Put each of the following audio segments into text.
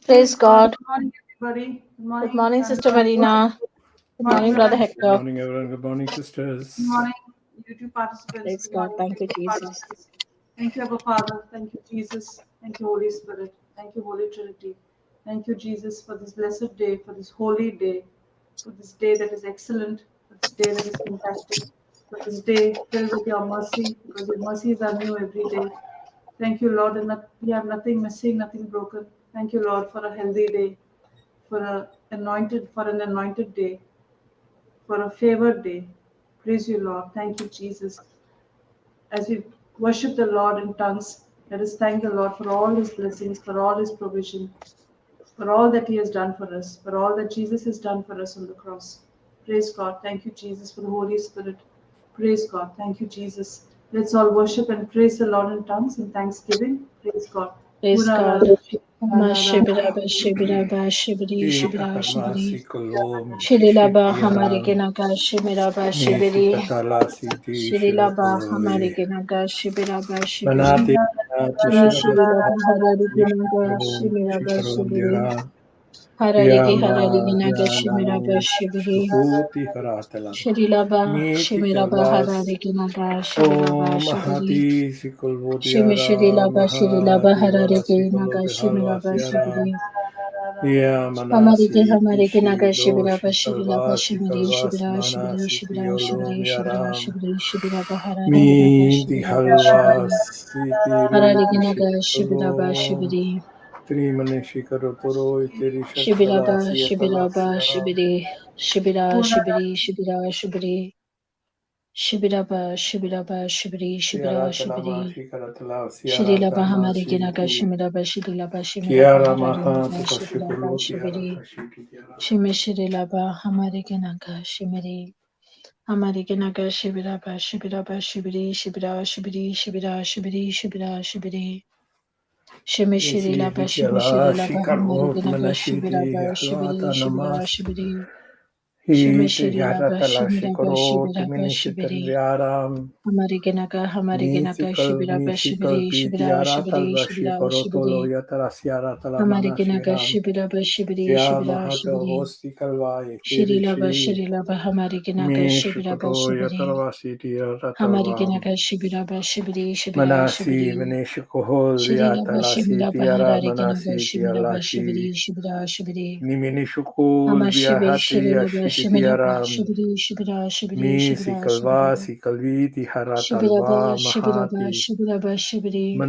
Praise God. Good morning, everybody. Good Good morning. morning, Sister Marina. Good morning, Brother Brother Hector. Good Hector. morning, everyone. Good morning, sisters. Good morning, YouTube participants. Praise Good God. morning, Thank you, Facebook Jesus. participants. Thank you, Abba Father. Thank you, Jesus. Thank you, Holy Spirit. Thank you, Holy Trinity. Thank you, Jesus, for this blessed day, for this holy day, for this day that is excellent, for this day that is fantastic, for this day filled with your mercy, because your mercies are new every day. Thank you, Lord, and that we have nothing missing, nothing broken. Thank you, Lord, for a healthy day, for an anointed day, for a favored day. Praise you, Lord. Thank you, Jesus. As we worship the Lord in tongues, let us thank the Lord for all his blessings, for all his provision, for all that he has done for us, for all that Jesus has done for us on the cross. Praise God. Thank you, Jesus, for the Holy Spirit. Praise God. Thank you, Jesus. Let's all worship and praise the Lord in tongues in thanksgiving. Praise God. Praise God. Shibiraba, shibiraba, shibiri, shibira, shibiri. Shirilaba, hamari genaga, shimiraba, shibiri. Shirilaba, hamari genaga, shibiraba, shibiri. Shimiraba, harari genaga, shimiraba, shibiri. Harari genaga, shimiraba, shibiri. Shirilaba, shimiraba, harari genaga, shibiraba, shibiri. Shirilaba, shirilaba, harari genaga, shimiraba, shibiri. हमारे के नागा शिबिरा शिबिरा शिबिरी शिबिरा शिबिरी शिबिरा शिबिरी शिबिरा शिबिरी शिबिरा Harare के नागा शिबिरा शिबिरी Harare के नागा शिबिरा शिबिरी शिबिरा शिबिरा शिबिरी शिबिरा शिबिरी शिबिरा शिबिरी शिबिरा शिबिरा शिबिरी शिबिरा शिबिरी शिरिला हमारे के नागा शिबिरा शिबिरा शिबिरा हरारे नागा शिबिरा शिबिरी Shime Shirilaba, Hamari Genaga, Shimiri, Hamari Genaga, Shibiraba, Shibiraba, Shibiri, Shibira, Shibiri, Shibira, Shibiri, Shibira, Shibiri, Shime Shirilaba, Shibirilaba, Hamari Genaga, Shibiraba, Shibiri, Shibira, Shibiri, Shime Shirilaba, Shimiraba, Shibiraba, Shibiri, Hamari Genaga, Shibiraba, Shibiri, Shibira, Shibiri, Shibira, Shibiri, Hamari Genaga, Shibiraba, Shibiri, Shibira, Shibiri, Shirilaba Hamari Ginaga Shibiraba Shibiri Hamari Ginaga Shibiraba Shibiri Shibira Shibiri Shirilaba Shimiraba Harari Ginaga Shibiraba Shibiri Shibira Shibiri Hamashibi Shirilaba Shimiraba Shibiri Shibira Shibiri Shibira Shibiri Shibiraba Shibiraba Shibiraba Shibiri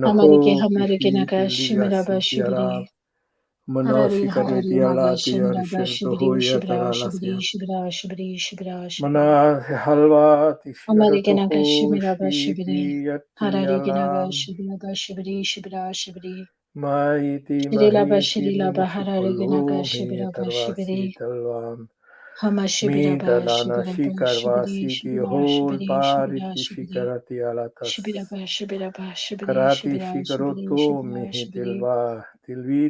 Hamari Ginaga Shimiraba Shibiri Harari Naga Shimiraba Shibiri Shibra Shibiri Shibra Shibiri Shibra Shibiri Hamari Ganaga Shimiraba Shibiri Harari Ganaga Shibiraba Shibiri Shibra Shibiri Shirilaba Shirilaba Harari Ganaga Shibiraba Shibiri Hama Shibiraba Shibiraba Shibiri Shibira Shibiri Shibira Shibiri Shibiraba Shibiraba Shibiri Shibira Shibiri Shibira Shibiri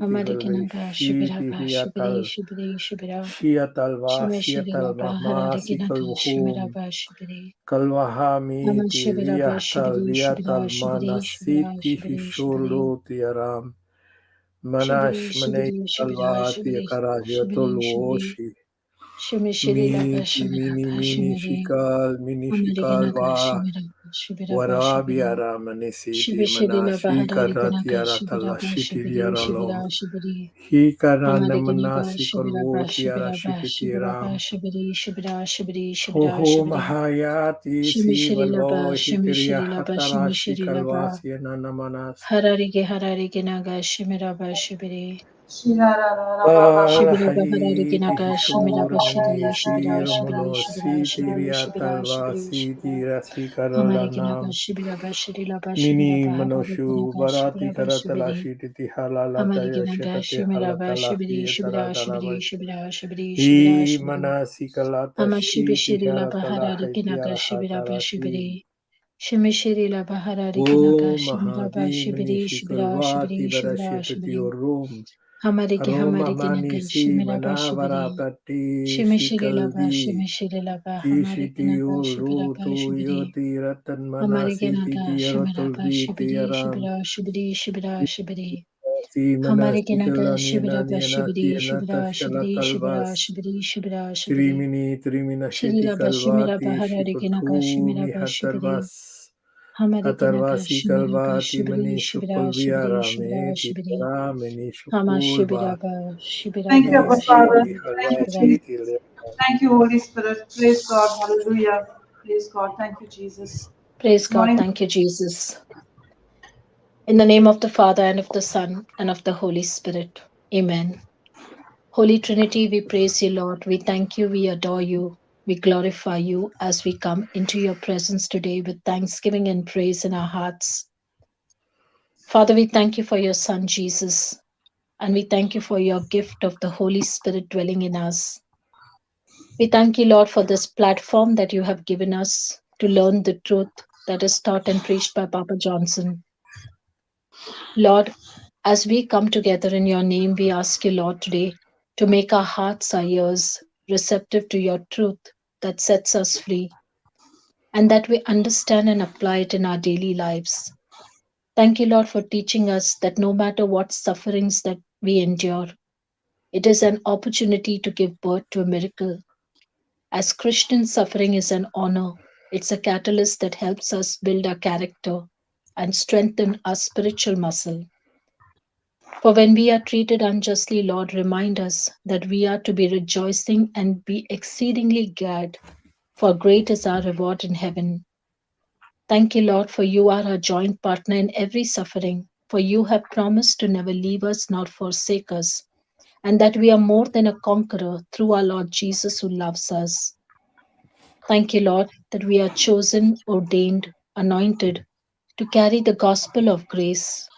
Amariginaga Shibiraba Shibiri Shibiri Shibira Shime Shirilaba Harariginaga Shimiraba Shibiri Ama Shibiraba Shibiri Shibira Shibiri Shibira Shibiri Shibiri Shibiri Shibiri Shibira Shibiri Shibiri Shibiri Shime Shirilaba Shimiraba Shimiri Amariginaga Shimiraba Shibiraba Shibiri Shibishirilaba Harariginaga Shibiraba Shibiri Shibira Shibiri Hamariginaga Shibiraba Shibiraba Shibiraba Shibiri Shibira Shibiri Shibira Shibiri Shimishirilaba Shimishirilaba Shimishirilaba Harariginaga Shimiraba Shibiri Shibiraba Harariginaga Shimiraba Shibiri Shibira Shibiri Shibira Shibiri Shibira Shibiri Shibira Hamariginaga Shibiraba Shirilaba Shibiraba Harariginaga Shibiraba Shibiri Hamariginaga Shimiraba Shibiri Shibira Shibiri Shibira Shibiri Shibira Shibiri Hamashibishirilaba Harariginaga Shibiraba Shibiri Shimishirilaba Harariginaga Shimiraba Shibiri Shibira Shibiri Shibira Shibiri Hamariginaga Shimiraba Shibiri Shimishirilaba Shimishirilaba Hamariginaga Shibiraba Shibiri Hamariginaga Shimiraba Shibiri Shibira Shibiri Shibira Shibiri Hamare Kenaga Shibira Bashibiri Shibira Shibiri Shibira Shibiri Shibira Shibiri Shirila Bashimira Bahara Kenaga Shimira Bashibiri Hamare Kenaga Shimira Shibiri Shibira Shibiri Shibira Shibiri Hama Shibira Shibira Thank you, Abba Father. Thank you, Shibira. Jesus. Thank you, Holy Spirit. Praise God. Hallelujah. Praise God. Thank you, Jesus. Praise Good God. morning. Thank you, Jesus. In the name of the Father, and of the Son, and of the Holy Spirit. Amen. Holy Trinity, we praise you, Lord. We thank you, we adore you, we glorify you as we come into your presence today with thanksgiving and praise in our hearts. Father, we thank you for your Son, Jesus, and we thank you for your gift of the Holy Spirit dwelling in us. We thank you, Lord, for this platform that you have given us to learn the truth that is taught and preached by Papa Johnson. Lord, as we come together in your name, we ask you, Lord, today to make our hearts, our ears receptive to your truth that sets us free, and that we understand and apply it in our daily lives. Thank you, Lord, for teaching us that no matter what sufferings that we endure, it is an opportunity to give birth to a miracle. As Christian, suffering is an honor. It's a catalyst that helps us build our character and strengthen our spiritual muscle. For when we are treated unjustly, Lord, remind us that we are to be rejoicing and be exceedingly glad, for great is our reward in heaven. Thank you, Lord, for you are our joint partner in every suffering, for you have promised to never leave us nor forsake us, and that we are more than a conqueror through our Lord Jesus who loves us. Thank you, Lord, that we are chosen, ordained, anointed to carry the gospel of grace.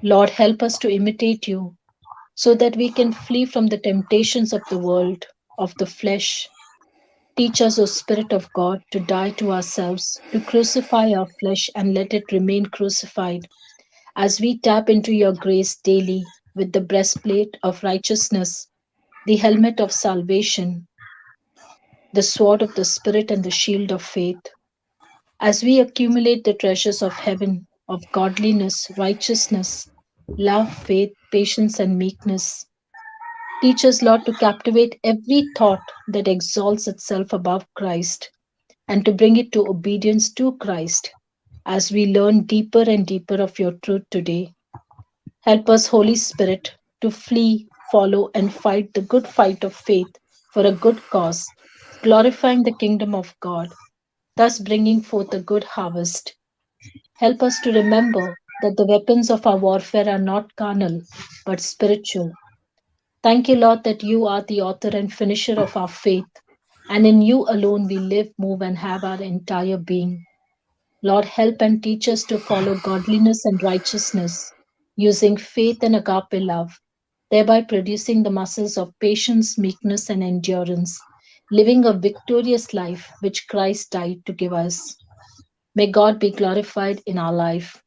Lord, help us to imitate you so that we can flee from the temptations of the world, of the flesh. Teach us, O Spirit of God, to die to ourselves, to crucify our flesh and let it remain crucified as we tap into your grace daily with the breastplate of righteousness, the helmet of salvation, the sword of the Spirit, and the shield of faith. As we accumulate the treasures of heaven, of godliness, righteousness, love, faith, patience, and meekness, teach us, Lord, to captivate every thought that exalts itself above Christ and to bring it to obedience to Christ as we learn deeper and deeper of your truth today. Help us, Holy Spirit, to flee, follow, and fight the good fight of faith for a good cause, glorifying the kingdom of God, thus bringing forth a good harvest. Help us to remember that the weapons of our warfare are not carnal, but spiritual. Thank you, Lord, that you are the author and finisher of our faith, and in you alone we live, move, and have our entire being. Lord, help and teach us to follow godliness and righteousness, using faith and agape love, thereby producing the muscles of patience, meekness, and endurance, living a victorious life which Christ died to give us. May God be glorified in our life.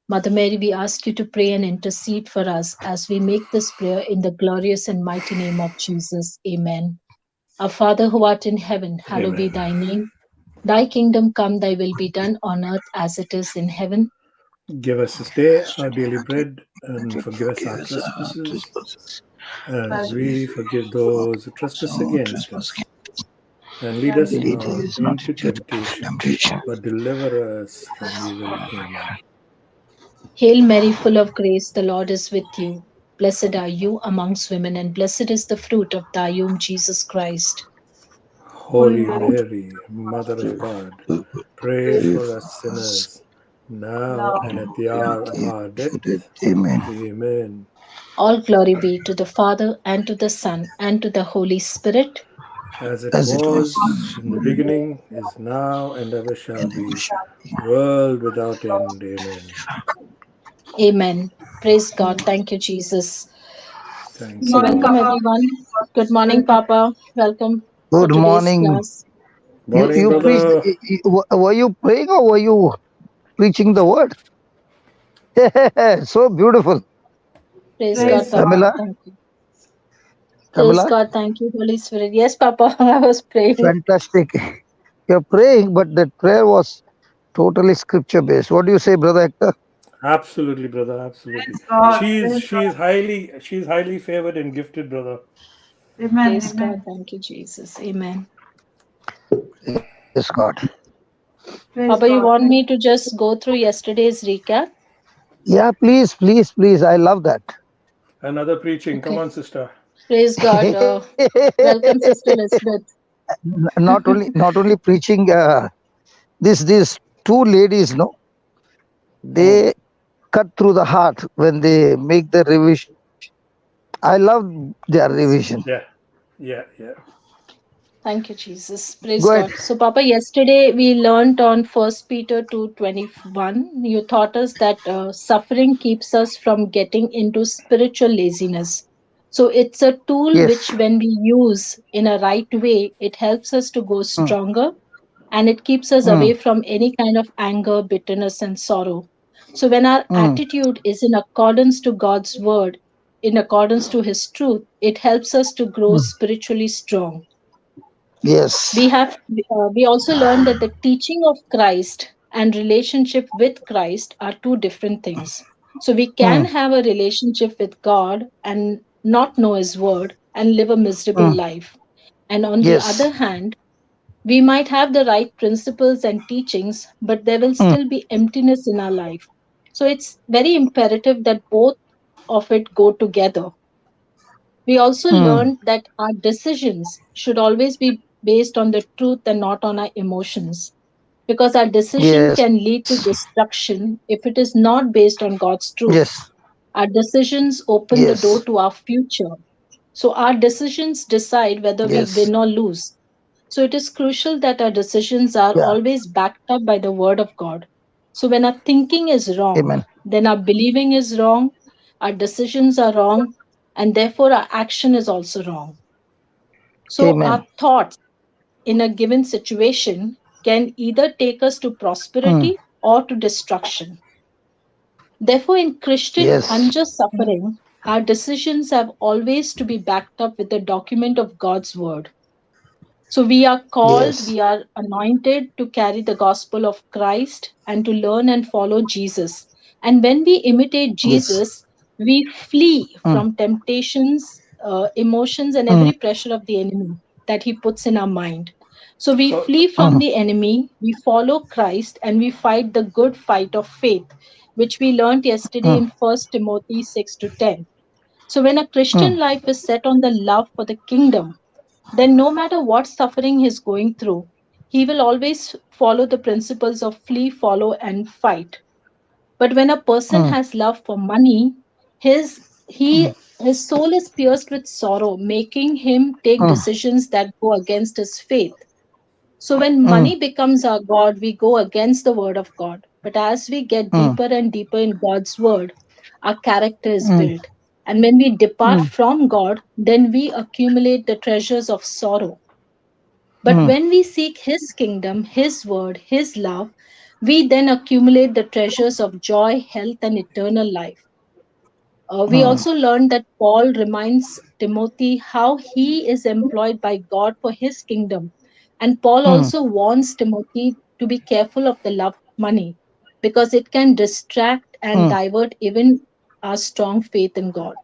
Mother Mary, we ask you to pray and intercede for us as we make this prayer in the glorious and mighty name of Jesus. Amen. Our Father who art in heaven, hallowed be Amen. thy name. Thy kingdom come, thy will be done on earth as it is in heaven. Give us this day our daily bread, and forgive us our trespasses, as we forgive those who trespass against us. And lead us not into temptation, but deliver us from evil. Amen. Hail Mary, full of grace, the Lord is with you. Blessed are you amongst women, and blessed is the fruit of thy womb, Jesus Christ. Holy Holy Mary, Mary, Mother of God, pray pray for us sinners, now now. and at the hour of our death. Amen. All glory be to the Father, and to the Son, and to the Holy Spirit. As it was in the beginning, is now, and ever shall be, world without end. Amen. Amen. Praise God. Thank you, Jesus. Good Thank So, you, morning, Lord. welcome Papa. everyone. Good morning, Welcome. Papa. Welcome for Good today's morning. class. You Praise Morning, you God. preached. brother. Were you praying or were you preaching the word? So beautiful, Praise Praise God, Yes. God. Papa. Camilla. Thank you. Praise Camilla, God. Thank you, Holy Spirit. Yes, Papa. I was praying. fantastic. You're praying, but that prayer was totally scripture based. What do you say, brother Hector? Absolutely, brother. Absolutely. Praise God. She's Praise God. she's highly favored and gifted, brother. Amen. Praise Amen. God. Thank you, Jesus. Amen. Yes, God. Praise Papa, you God. want me to just go through yesterday's recap? Yeah, please, please, please. I love that. Another preaching. Come Okay. on, sister. Praise God. Welcome, Sister Elizabeth. Not only preaching. These two ladies, no, Mm. they cut through the heart when they make the revision. I love their revision. Yeah. Yeah. Yeah. Thank you, Jesus. Praise Go ahead. God. So, Papa, yesterday we learned on First Peter 2:21. You taught us that suffering keeps us from getting into spiritual laziness. So, it's a tool which, Yes. when we use in a right way, it helps us to go Mm, stronger and it keeps us away mm, from any kind of anger, bitterness, and sorrow. So, when our mm. attitude is in accordance to God's word, in accordance to His truth, it helps us to grow Mm. spiritually strong. Yes. We also learned that the teaching of Christ and relationship with Christ are two different things. So we can Mm, have a relationship with God and not know His word and live a miserable mm. life. And on the other Yes. hand, we might have the right principles and teachings, but there will Mm, still be emptiness in our life. So it's very imperative that both of it go together. We also mm. learned that our decisions should always be based on the truth and not on our emotions, because our decision Yes. can lead to destruction if it is not based on God's truth. Yes. Our decisions open the door Yes. to our future. So our decisions decide whether we Yes. win or lose. So it is crucial that our decisions are Yeah. always backed up by the word of God. So when our thinking is wrong, Amen. then our believing is wrong, our decisions are wrong, and therefore our action is also wrong. So Amen. our thoughts in a given situation can either take us to Mm. prosperity or to destruction. Therefore, in Christian Yes. unjust suffering, our decisions have always to be backed up with the document of God's word. So we are called, Yes. we are anointed to carry the gospel of Christ and to learn and follow Jesus. And when we imitate Yes. Jesus, we flee Mm, from temptations, emotions, and mm, every pressure of the enemy that he puts in our mind. So we So, flee from mm, the enemy, we follow Christ, and we fight the good fight of faith, which we learned yesterday mm, in 1 Timothy 6 to 10. So when a Christian mm, life is set on the love for the kingdom, then no matter what suffering he's going through, he will always follow the principles of flee, follow, and fight. But when a person mm, has love for money, his mm, his soul is pierced with sorrow, making him take mm, decisions that go against his faith. So when mm, money becomes our God, we go against the word of God. But as we get mm, deeper and deeper in God's word, our character is mm, built. And when we depart mm, from God, then we accumulate the treasures of sorrow. But mm, when we seek His kingdom, His word, His love, we then accumulate the treasures of joy, health, and eternal life. We mm, also learned that Paul reminds Timothy how he is employed by God for His kingdom. And Paul mm, also warns Timothy to be careful of the love of money because it can distract and mm, divert even our strong faith in God.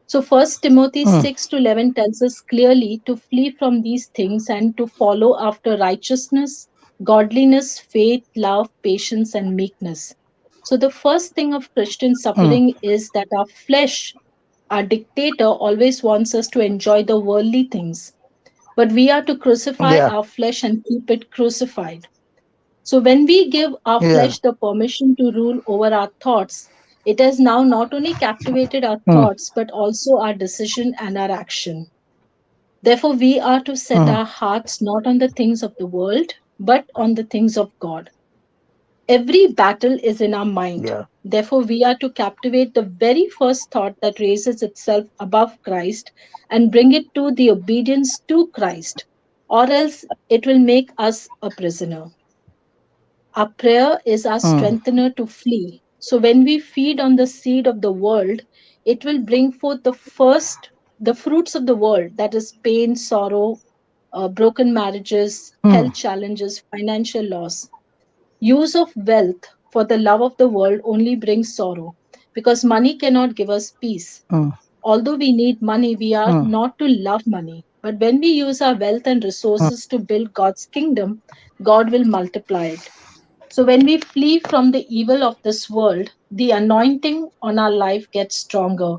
So First Timothy mm. 6 to 11 tells us clearly to flee from these things and to follow after righteousness, godliness, faith, love, patience, and meekness. So the first thing of Christian Mm. suffering is that our flesh, our dictator, always wants us to enjoy the worldly things. But we are to crucify Yeah. our flesh and keep it crucified. So when we give our Yeah. flesh the permission to rule over our thoughts, it has now not only captivated our Mm, thoughts, but also our decision and our action. Therefore, we are to set mm, our hearts not on the things of the world, but on the things of God. Every battle is in our mind. yeah. Therefore, we are to captivate the very first thought that raises itself above Christ and bring it to the obedience to Christ, or else it will make us a prisoner. Our prayer is our Mm, strengthener to flee. So when we feed on the seed of the world, it will bring forth the fruits of the world, that is pain, sorrow, broken marriages, mm, health challenges, financial loss, use of wealth, for the love of the world only brings sorrow, because money cannot give us peace. Although we need money, we are not to love money. But when we use our wealth and resources to build God's kingdom, God will multiply it. So when we flee from the evil of this world, the anointing on our life gets stronger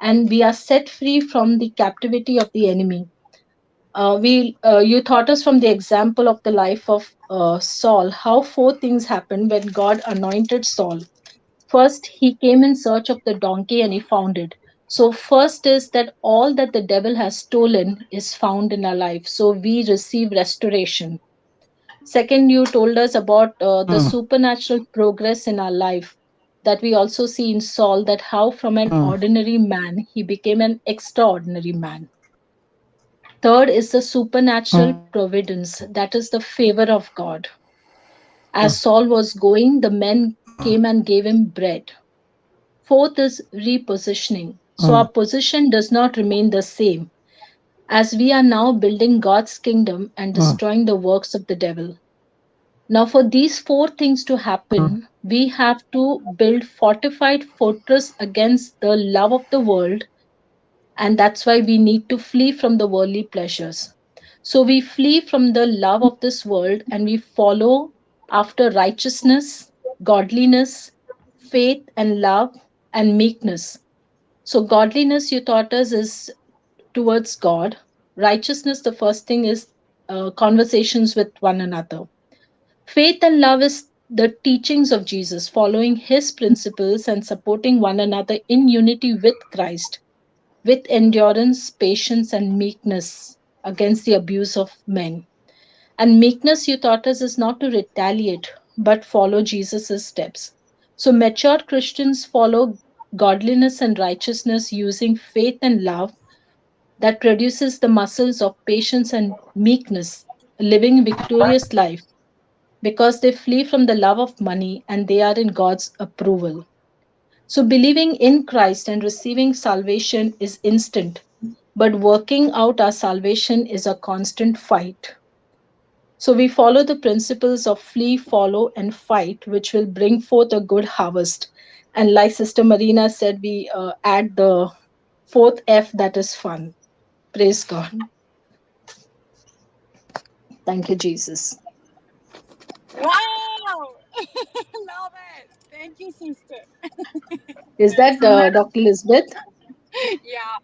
and we are set free from the captivity of the enemy. You taught us from the example of the life of Saul how four things happened when God anointed Saul. First, he came in search of the donkey and he found it. So, first is that all that the devil has stolen is found in our life. So, we receive restoration. Second, you told us about the supernatural progress in our life that we also see in Saul, that how from an ordinary man he became an extraordinary man. Third is the supernatural providence, that is the favor of God. As Saul was going, the men came and gave him bread. Fourth is repositioning. So our position does not remain the same as we are now building God's kingdom and destroying the works of the devil. Now, for these four things to happen, we have to build fortified fortress against the love of the world, and that's why we need to flee from the worldly pleasures. So we flee from the love of this world and we follow after righteousness, godliness, faith, and love, and meekness. So, godliness, you taught us, is towards God. Righteousness, the first thing is conversations with one another. Faith and love is the teachings of Jesus, following his principles and supporting one another in unity with Christ, with endurance, patience, and meekness against the abuse of men. And meekness, you taught us, is not to retaliate, but follow Jesus' steps. So, mature Christians follow godliness and righteousness using faith and love that produces the muscles of patience and meekness, living a victorious life because they flee from the love of money and they are in God's approval. So, believing in Christ and receiving salvation is instant, but working out our salvation is a constant fight. So, we follow the principles of flee, follow, and fight, which will bring forth a good harvest. And like Sister Marina said, we add the fourth F, that is fun. Praise God. Thank you, Jesus. Wow! Love it. Thank you, sister. Is that Dr. Elizabeth? Yeah.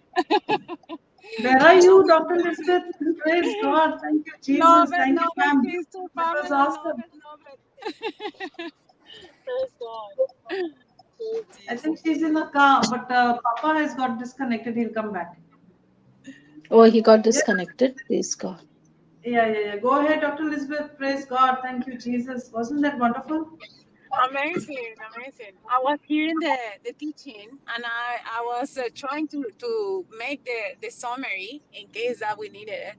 Where are you, Dr. Elizabeth? Praise God. Thank you, Jesus. Thank you, ma'am. Sister That was Pamela. awesome. Love it. Praise God. Praise I Jesus. think she's in the car, but Papa has got disconnected. He'll come back. Oh, he got Yeah, disconnected. Praise God. yeah. Go ahead, Dr. Elizabeth. Praise God. Thank you, Jesus. Wasn't that wonderful? Amazing, amazing. I was hearing the teaching, and I was trying to make the summary in case that we needed it.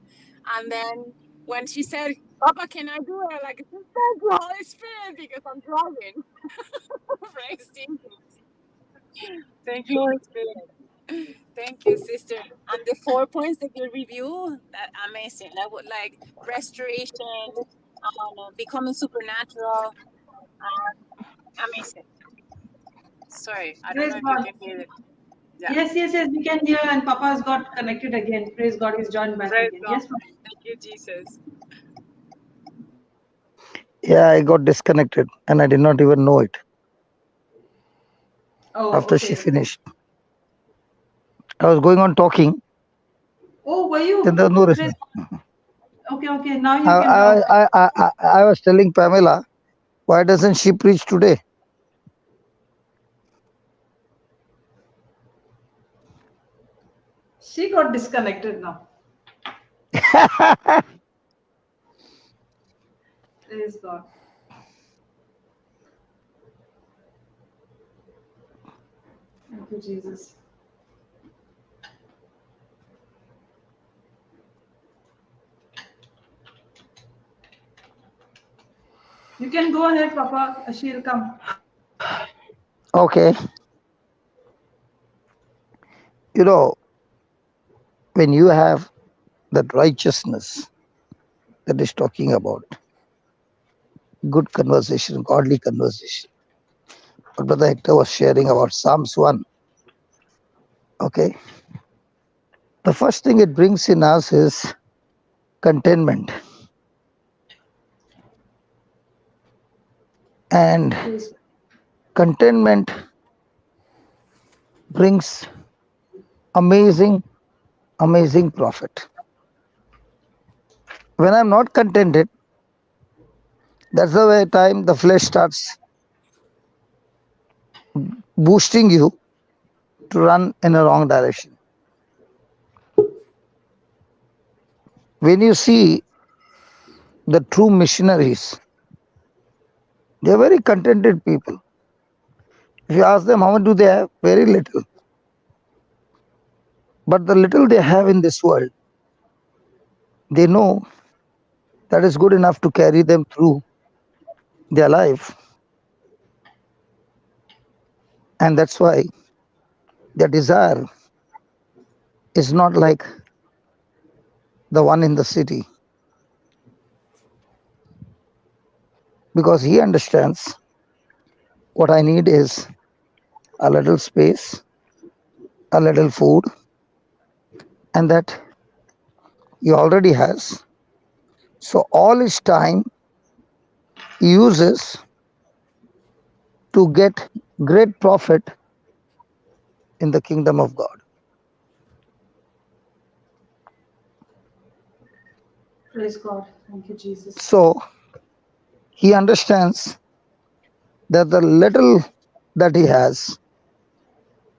And then when she said, "Papa, can I do it?" Like, thank you, Holy Spirit, because I'm driving. Praise Jesus. Thank you, Holy Spirit. Thank you, sister. And the 4 points that you review, that amazing. That would like restoration, becoming supernatural. Amazing. Sorry, I don't Praise know if you God. can hear it. Yeah. Yes. We can hear, and Papa has got connected again. Praise God. He's joined back Praise again. God. Yes, Papa. Thank you, Jesus. Yeah, I got disconnected and I did not even know it Oh, after she okay. finished. I was going on talking, Oh, were then you? there was no Praise response. God. Okay. Now I, you can I, talk. I, I, I I was telling Pamela, why doesn't she preach today? She got disconnected now. Praise God. Thank you, Jesus. You can go ahead, Papa. She'll come. Okay. You know, when you have that righteousness that is talking about, good conversation, godly conversation, what Brother Hector was sharing about Psalms 1. Okay. The first thing it brings in us is contentment. And contentment brings amazing profit. When I'm not contented, that's the way time the flesh starts boosting you to run in a wrong direction. When you see the true missionaries, they're very contented people. If you ask them how much do they have, very little. But the little they have in this world, they know that is good enough to carry them through their life. And that's why their desire is not like the one in the city. Because he understands what I need is a little space, a little food, and that he already has. So all his time he uses to get great profit in the kingdom of God. Praise God. Thank you, Jesus. So he understands that the little that he has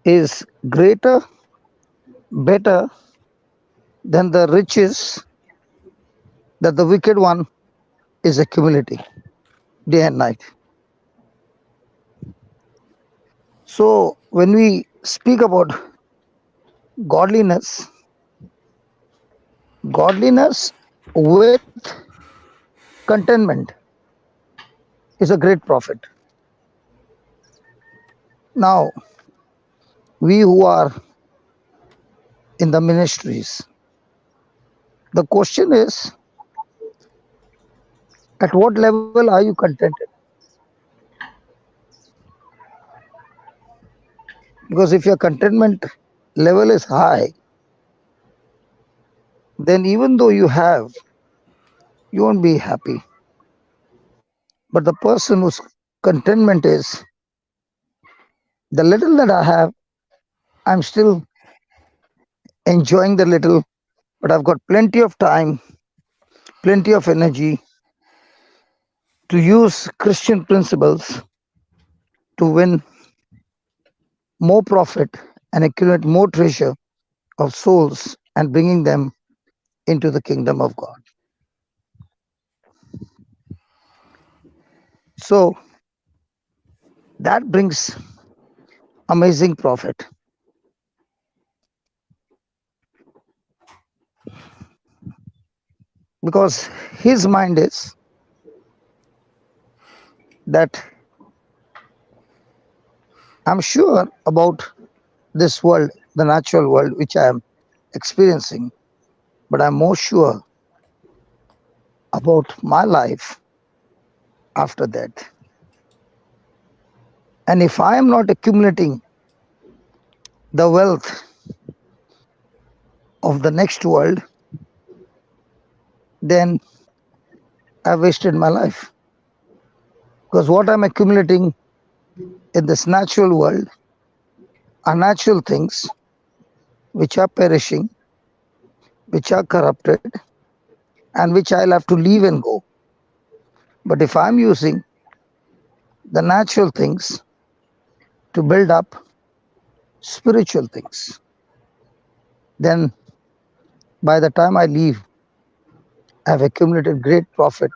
is greater, better than the riches that the wicked one is accumulating day and night. So when we speak about godliness, godliness with contentment is a great profit. Now, we who are in the ministries, the question is, at what level are you contented? Because if your contentment level is high, then even though you have, you won't be happy. But the person whose contentment is, the little that I have, I'm still enjoying the little, but I've got plenty of time, plenty of energy to use Christian principles to win more profit and accumulate more treasure of souls and bringing them into the kingdom of God. So that brings amazing profit. Because his mind is that I'm sure about this world, the natural world, which I am experiencing, but I'm more sure about my life after that. And if I am not accumulating the wealth of the next world, then I've wasted my life. Because what I'm accumulating in this natural world are natural things which are perishing, which are corrupted, and which I'll have to leave and go. But if I'm using the natural things to build up spiritual things, then by the time I leave, I've accumulated great profit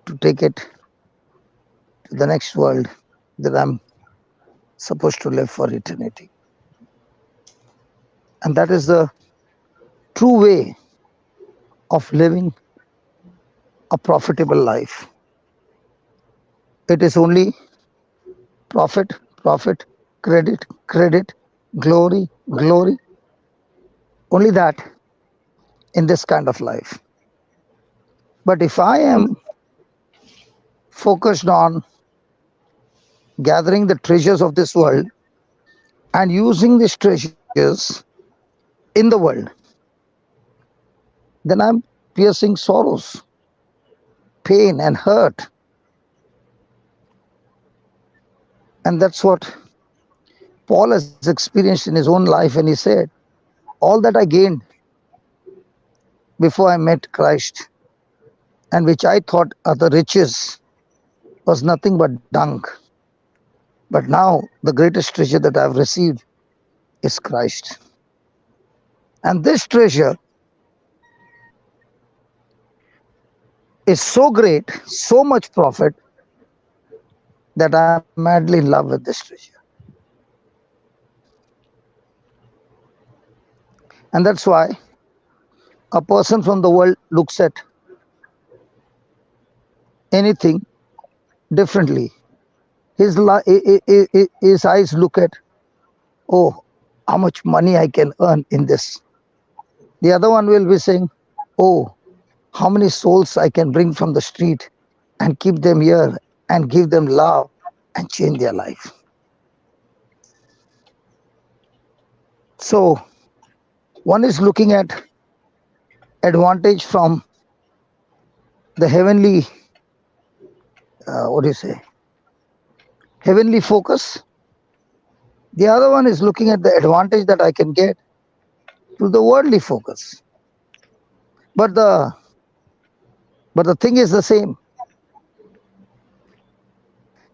to take it to the next world that I'm supposed to live for eternity. And that is the true way of living a profitable life. It is only profit, profit, credit, credit, glory, glory. Only that in this kind of life. But if I am focused on gathering the treasures of this world and using these treasures in the world, then I'm piercing sorrows, pain, and hurt. And that's what Paul has experienced in his own life. And he said, all that I gained before I met Christ, and which I thought are the riches, was nothing but dung. But now the greatest treasure that I've received is Christ. And this treasure is so great, so much profit, that I'm madly in love with this treasure. And that's why a person from the world looks at anything differently. His eyes look at, oh, how much money I can earn in this. The other one will be saying, oh, how many souls I can bring from the street and keep them here and give them love and change their life. So one is looking at advantage from the heavenly, heavenly focus. The other one is looking at the advantage that I can get through the worldly focus. But the thing is the same.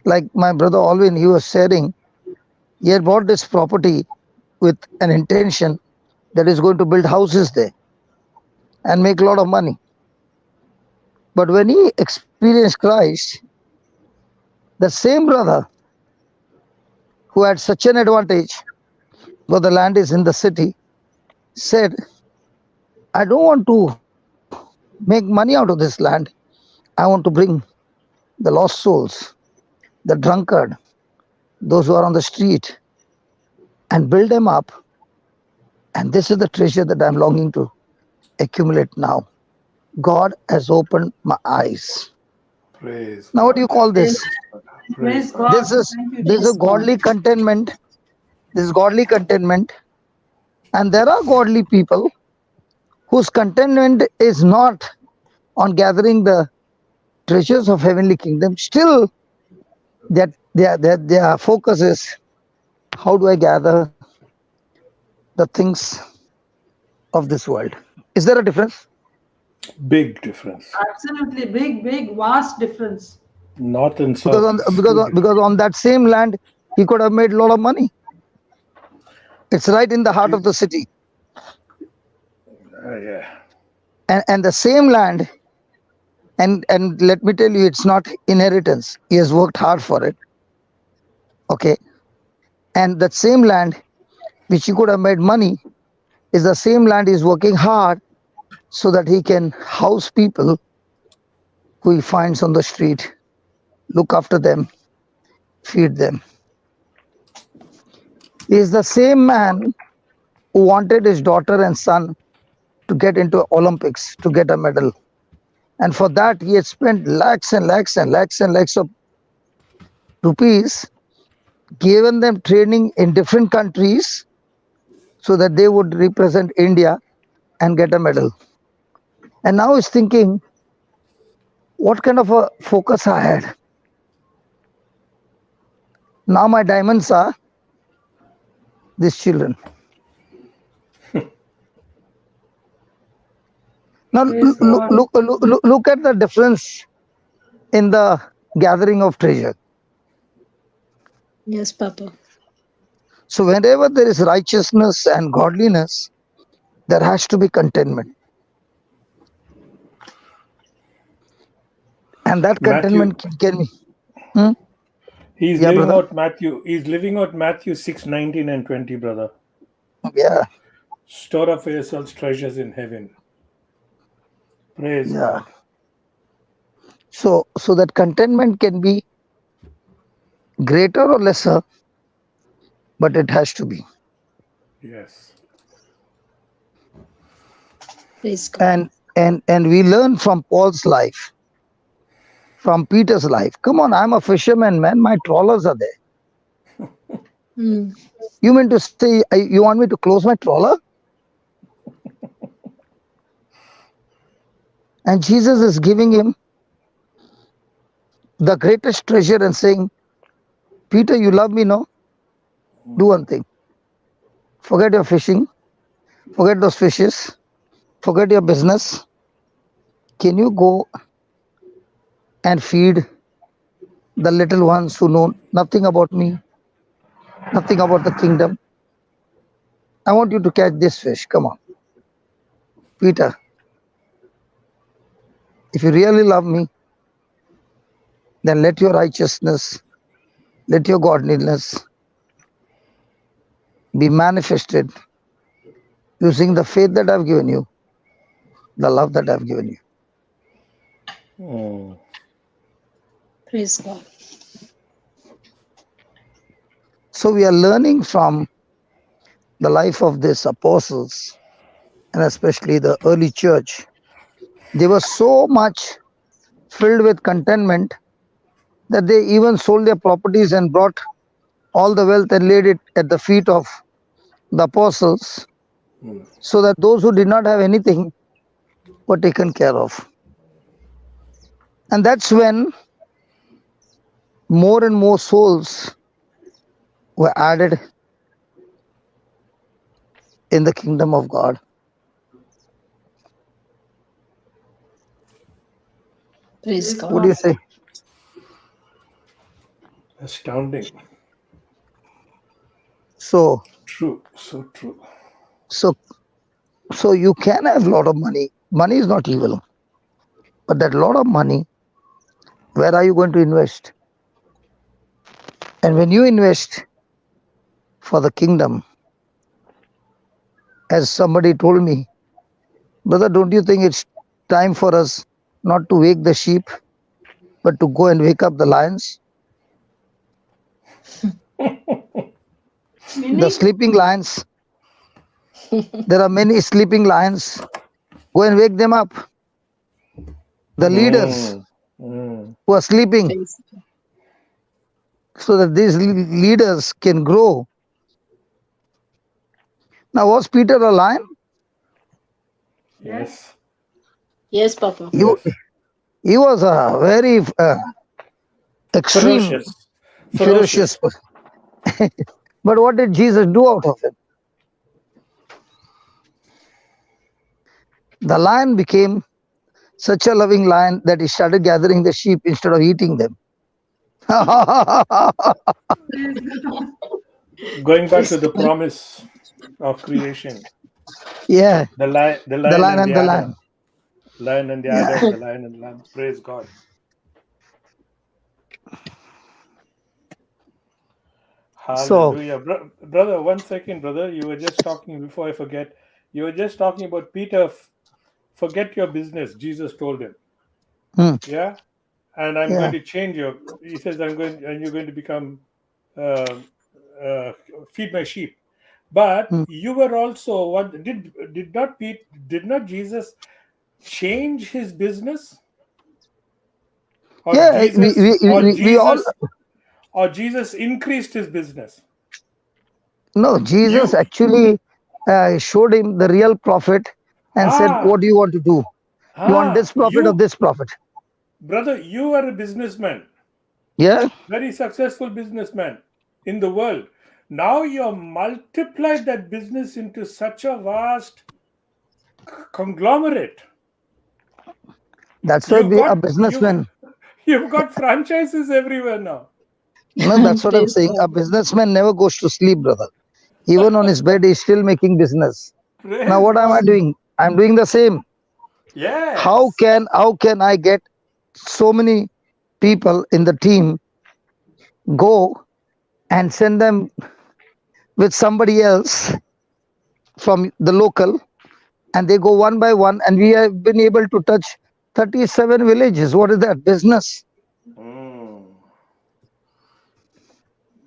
Like my brother Alvin, he was sharing, he had bought this property with an intention that is going to build houses there and make a lot of money. But when he experienced Christ, the same brother who had such an advantage, because the land is in the city, said, I don't want to make money out of this land. I want to bring the lost souls, the drunkard, those who are on the street, and build them up. And this is the treasure that I'm longing to accumulate now. God has opened my eyes. Praise Now, God. what do you call this? Praise God. This is a godly contentment. This is godly contentment. And there are godly people whose contentment is not on gathering the treasures of heavenly kingdom. Still, their focus is, how do I gather the things of this world? Is there a difference? Big difference. Absolutely big, vast difference. North and south. Because on that same land, he could have made a lot of money. It's right in the heart of the city. Yeah. And the same land, and let me tell you, it's not inheritance. He has worked hard for it. Okay. And that same land, which he could have made money, is the same land he's working hard so that he can house people who he finds on the street, look after them, feed them. He is the same man who wanted his daughter and son to get into Olympics, to get a medal. And for that, he had spent lakhs and lakhs and lakhs and lakhs of rupees, given them training in different countries so that they would represent India and get a medal. And now he's thinking, what kind of a focus I had? Now my diamonds are these children. Now look at the difference in the gathering of treasure. Yes, Papa. So whenever there is righteousness and godliness, there has to be contentment. And that contentment can be. He's living out Matthew. He's living out Matthew 6:19 and 20, brother. Yeah. Store up for yourselves treasures in heaven. Praise God. So that contentment can be greater or lesser, but it has to be. Yes. Praise God. And we learn from Paul's life from Peter's life. Come on, I'm a fisherman, man. My trawlers are there. You mean to say you want me to close my trawler? And Jesus is giving him the greatest treasure and saying, Peter, you love me, no? Do one thing. Forget your fishing. Forget those fishes. Forget your business. Can you go and feed the little ones who know nothing about me, nothing about the kingdom? I want you to catch this fish. Come on. Peter, if you really love me, then let your righteousness, let your godliness be manifested using the faith that I've given you, the love that I've given you. Praise God. So we are learning from the life of these apostles, and especially the early church. They were so much filled with contentment that they even sold their properties and brought all the wealth and laid it at the feet of the apostles, so that those who did not have anything were taken care of. And that's when more and more souls were added in the kingdom of God. Praise God. What do you say? Astounding. So True. So true. So you can have a lot of money. Money is not evil. But that lot of money, where are you going to invest? And when you invest for the kingdom, as somebody told me, brother, don't you think it's time for us not to wake the sheep, but to go and wake up the lions? The sleeping lions. There are many sleeping lions. Go and wake them up. The leaders who are sleeping, so that these leaders can grow. Now, was Peter a lion? Yes. Yes, Papa. He was a very extreme, ferocious person. But what did Jesus do out of it? The lion became such a loving lion that he started gathering the sheep instead of eating them. Going back to the promise of creation. Yeah. The lion and the Adam. Lion and the Adam, the lion and the lamb. Praise God. Hallelujah. Brother, 1 second, brother. You were just talking, before I forget, you were just talking about Peter, forget your business, Jesus told him. Yeah? And I'm going to change your, he says, and you're going to become, feed my sheep. But you were also, what did not Jesus change his business? Or Jesus increased his business? No, Jesus actually showed him the real profit and said, what do you want to do? You want this profit or this profit? Brother, you are a businessman. Yeah. Very successful businessman in the world. Now you have multiplied that business into such a vast conglomerate. That's why a businessman. You've got franchises everywhere now. No, that's what I'm saying. A businessman never goes to sleep, brother. Even on his bed, he's still making business. Now, what am I doing? I'm doing the same. Yes. How can I get so many people in the team, go and send them with somebody else from the local, and they go one by one, and we have been able to touch 37 villages. What is that? Business.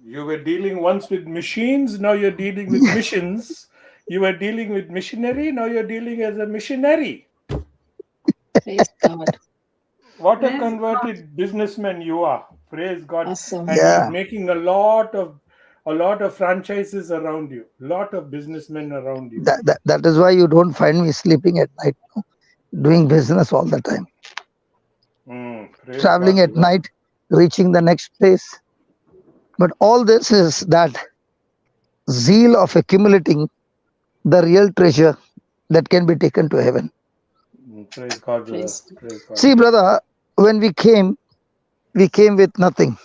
You were dealing once with machines, now you're dealing with missions. You were dealing with missionary, now you're dealing as a missionary. Praise God. What a Praise converted businessman you are. Praise God. Awesome. And he's Yeah, making a lot of franchises around you. Lot of businessmen around you. that is why you don't find me sleeping at night, doing business all the time, Praise traveling God at for that. night, reaching the next place. But all this is that zeal of accumulating the real treasure that can be taken to heaven. Praise God, brother. Praise. Praise God. See, brother, when we came with nothing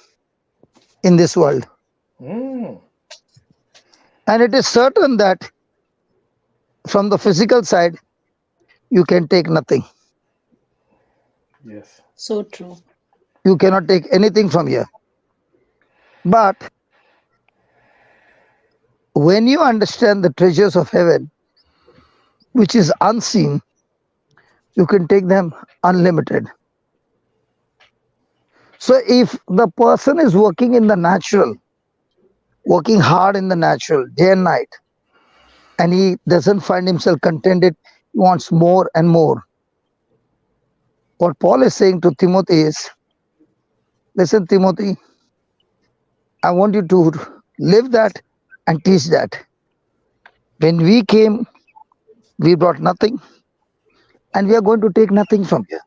in this world. Mm. And it is certain that from the physical side, you can take nothing. Yes. So true. You cannot take anything from here. But when you understand the treasures of heaven, which is unseen, you can take them unlimited. So if the person is working in the natural, working hard in the natural, day and night, and he doesn't find himself contented, he wants more and more. What Paul is saying to Timothy is, listen, Timothy, I want you to live that and teach that. When we came, we brought nothing, and we are going to take nothing from here.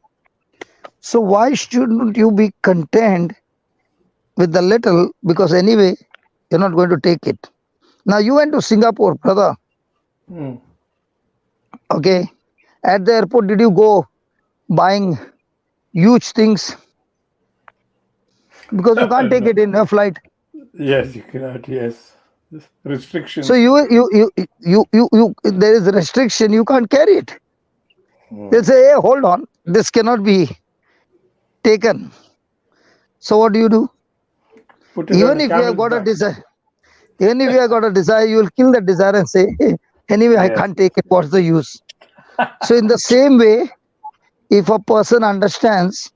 So why shouldn't you be content with the little? Because anyway, you're not going to take it. Now you went to Singapore, brother. Mm. Okay. At the airport, did you go buying huge things? Because you can't take No. it in a flight. Yes, you cannot. Yes. Restrictions. So there is a restriction. You can't carry it. They'll say, hey, hold on, this cannot be taken. So what do? Put it on Even a if you have camel's got a back. desire, even if you have got a desire, you will kill that desire and say, hey, anyway, I Yes. can't take it. What's the use? So in the same way, if a person understands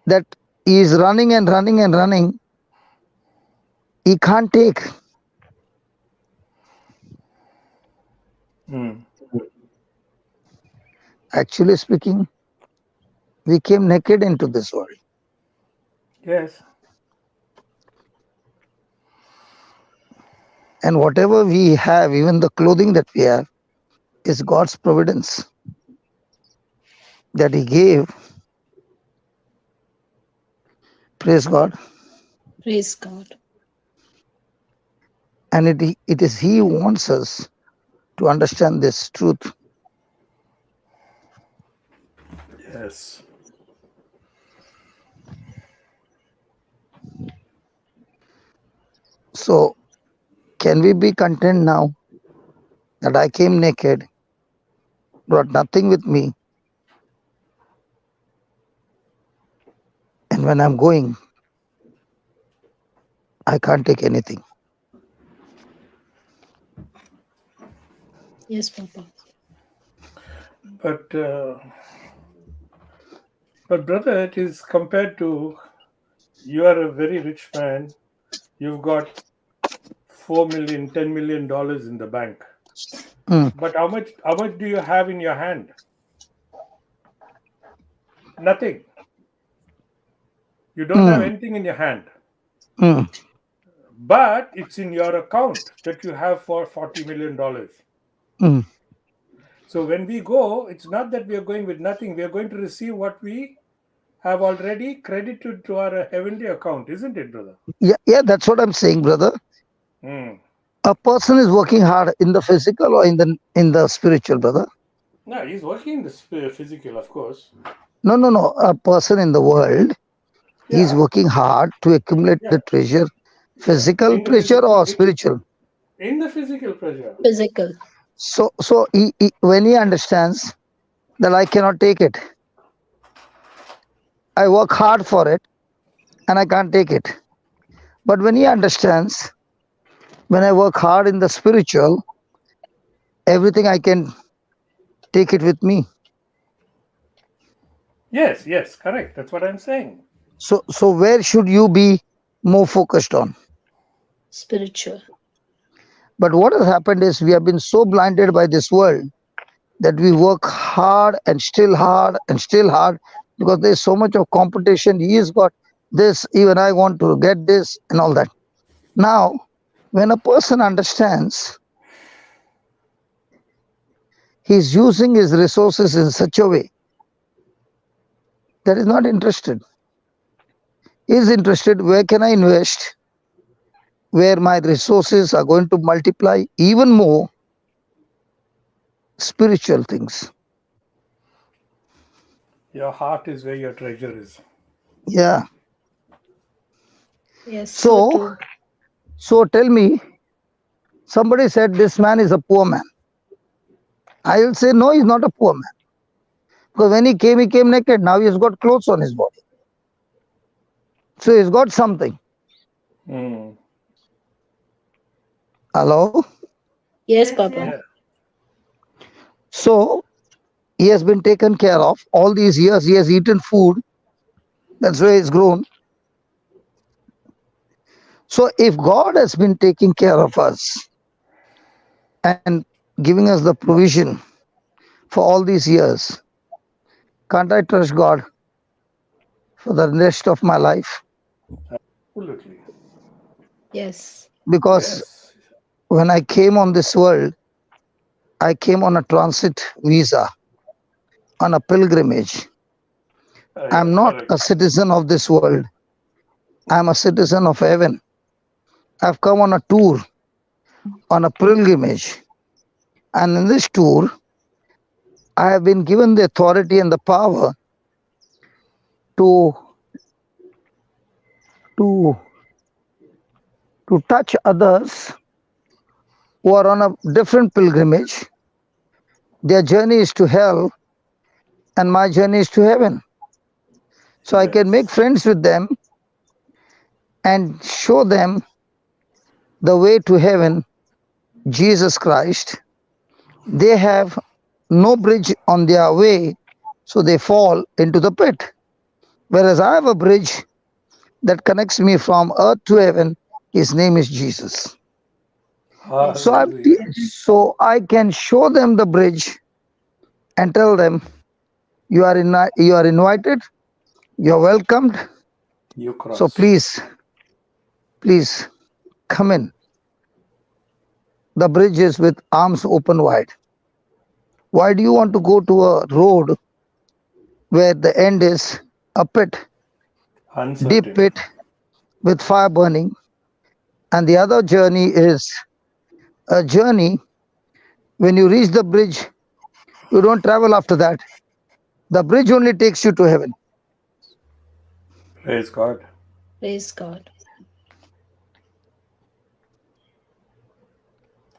that he is running and running and running, he can't take. Mm. Actually speaking, we came naked into this world. Yes. And whatever we have, even the clothing that we have, is God's providence that He gave. Praise God. Praise God. And it is He who wants us to understand this truth. Yes. So, can we be content now that I came naked, brought nothing with me, and when I'm going, I can't take anything? Yes, Papa. But brother, it is compared to you are a very rich man. You've got 4 million, $10 million in the bank. Mm, But how much do you have in your hand? Nothing. You don't have mm, anything in your hand. mm, But it's in your account that you have for $40 million. mm. So when we go, it's not that we are going with nothing. We are going to receive what we have already credited to our heavenly account, isn't it, brother? Yeah, that's what I'm saying, brother. Hmm. A person is working hard in the physical or in the spiritual, brother. No, he's working in the physical, of course. No. A person in the world, he's Yeah, working hard to accumulate yeah, the treasure, yeah. physical In the treasure or spiritual. in the physical pressure. Physical. So when he understands that I cannot take it, I work hard for it and I can't take it. But when he understands, when I work hard in the spiritual, everything I can take it with me. Yes, correct. That's what I'm saying. So where should you be more focused on? Spiritual. But what has happened is we have been so blinded by this world that we work hard and still hard and still hard, because there's so much of competition. He's got this, even I want to get this and all that. Now, when a person understands, he's using his resources in such a way that is not interested. Is interested, where can I invest, where my resources are going to multiply even more spiritual things. Your heart is where your treasure is. Yeah. Yes, so true. So tell me, somebody said this man is a poor man. I will say, no, he's not a poor man. Because when he came naked. Now he's got clothes on his body. So he's got something. Hello? Yes, Papa. Yeah. So he has been taken care of. All these years he has eaten food. That's where he's grown. So if God has been taking care of us and giving us the provision for all these years, can't I trust God for the rest of my life? Absolutely. Yes. Because when I came on this world, I came on a transit visa, on a pilgrimage. I'm not a citizen of this world. I'm a citizen of heaven. I've come on a tour, on a pilgrimage. And in this tour, I have been given the authority and the power to touch others who are on a different pilgrimage. Their journey is to hell and my journey is to heaven. So I can make friends with them and show them the way to heaven, Jesus Christ. They have no bridge on their way, so they fall into the pit. Whereas I have a bridge that connects me from earth to heaven. His name is Jesus. So I can show them the bridge and tell them, you are invited, you are welcomed. So please come in. The bridge is with arms open wide. Why do you want to go to a road where the end is a pit, deep pit with fire burning, and the other journey is a journey when you reach the bridge, you don't travel after that. The bridge only takes you to heaven. Praise God. Praise God.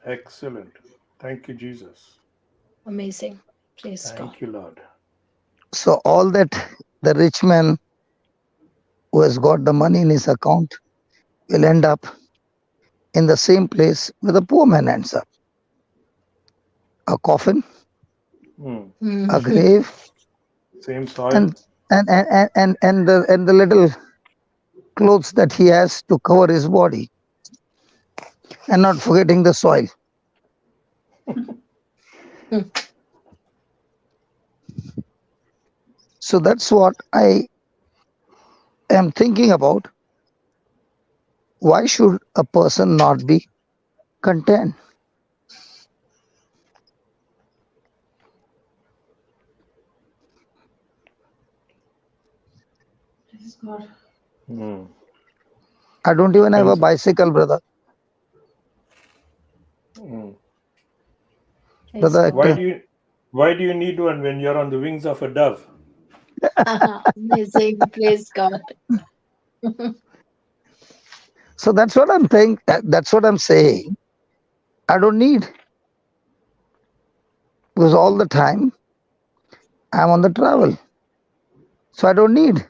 Excellent. Thank you, Jesus. Amazing. Praise God. Thank you, Lord. So all that the rich man who has got the money in his account will end up in the same place where the poor man ends up. A coffin, a grave, same soil, and the little clothes that he has to cover his body, and not forgetting the soil. So that's what I am thinking about. Why should a person not be content? Praise God. I don't even have a bicycle, brother. Brother, why do you need one when you're on the wings of a dove? Amazing. Praise God. So that's what I'm saying. That's what I'm saying. I don't need, because all the time I'm on the travel. So I don't need.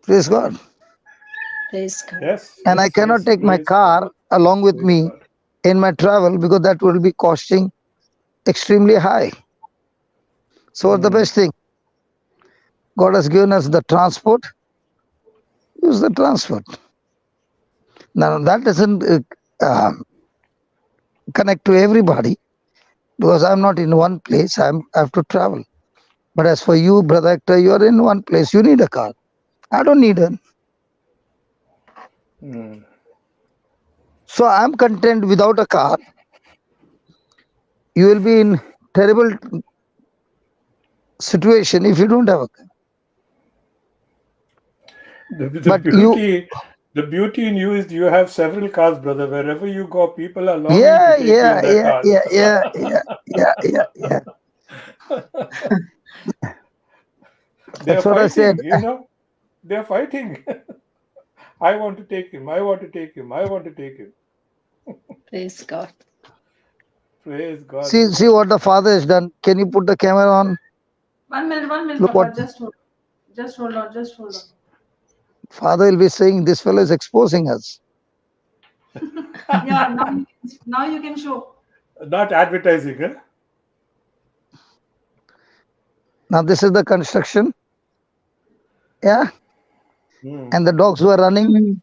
Praise God. Praise God. Yes. And I cannot take my car along with me in my travel, because that will be costing extremely high. So what's the best thing? God has given us the transport. Use the transport. Now that doesn't connect to everybody, because I'm not in one place. I have to travel. But as for you, Brother Hector, you are in one place. You need a car. I don't need one. So I'm content without a car. You will be in terrible situation if you don't have a car. The beauty in you is you have several cars, brother. Wherever you go, people are longing Yeah, to take you in their cars. Yeah. They are That's what I said. fighting, you know. They are fighting. I want to take him. I want to take him. I want to take him. Praise God. Praise God. See what the Father has done. Can you put the camera on? 1 minute, Look Papa. what- Just hold on. Father will be saying, this fellow is exposing us. Yeah, now you can show. Not advertising, huh? Now this is the construction. Yeah. And the dogs were running.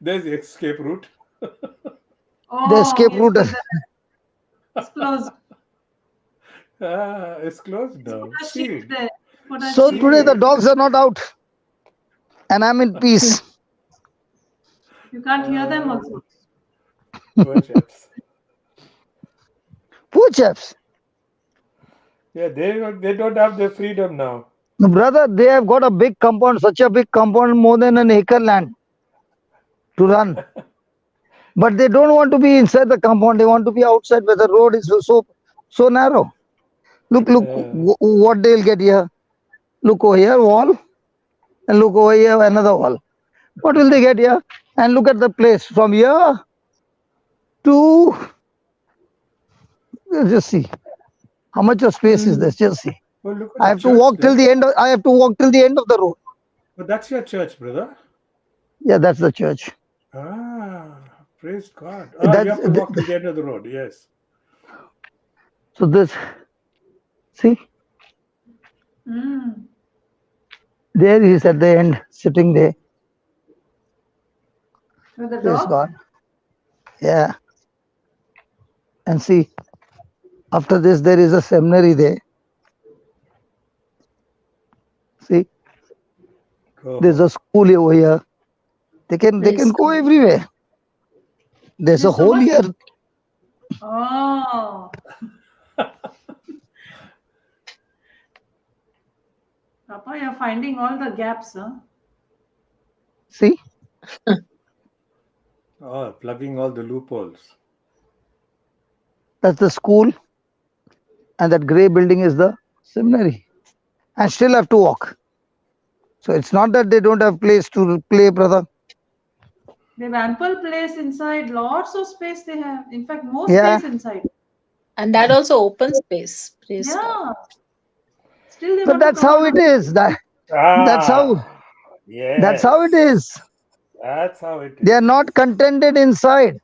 There's the escape route. The escape route. It's closed. It's closed now. See. So today the dogs are not out. And I'm in peace. You can't hear them also. Poor chaps. Poor chaps. Yeah, they don't have their freedom now. No, brother, they have got a big compound, such a big compound, more than an acre land to run. But they don't want to be inside the compound. They want to be outside where the road is so narrow. Look, what they'll get here. Look over here, wall. And look over here, another wall. What will they get here? And look at the place from here to... Just see. How much of space is this? Just see. Well, I have to walk till the end of the road. But that's your church, brother. Yeah, that's the church. Praise God. You have to walk to the end of the road, yes. So this, see? There he is at the end, sitting there. With the Praise dog? God. Yeah. And see, after this there is a seminary there. See? There's a school over here. They can go everywhere. There's a hole here. Oh. Papa, you're finding all the gaps, huh? See? Plugging all the loopholes. That's the school. And that grey building is the seminary. And still have to walk. So it's not that they don't have place to play, brother. They have ample place inside. Lots of space they have. In fact, more space inside. And that also open space. Praise God. Still they but that's how it is. That's how. Yes. That's how it is. That's how it is. They are not contented inside.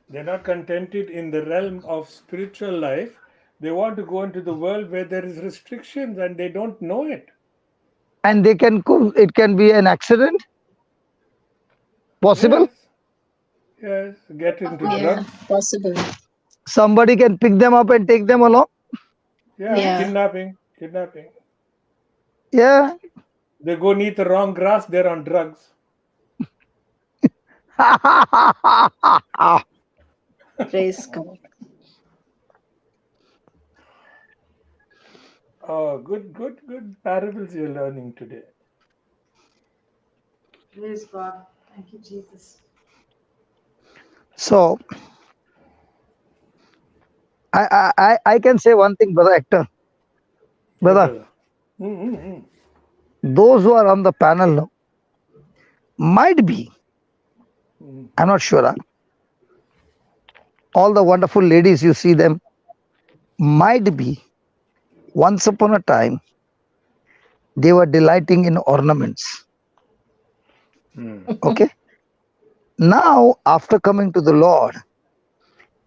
They're not contented in the realm of spiritual life. They want to go into the world where there is restrictions and they don't know it. And it can be an accident. Possible? Yes. Get into drugs. Possible. Somebody can pick them up and take them along. Yeah. Kidnapping. Yeah. They go eat the wrong grass, they're on drugs. Praise God. Oh, good parables you're learning today. Praise God. Thank you, Jesus. So, I can say one thing, Brother Hector. Brother, those who are on the panel now might be, I'm not sure, all the wonderful ladies you see them, might be, once upon a time, they were delighting in ornaments. Okay? Now, after coming to the Lord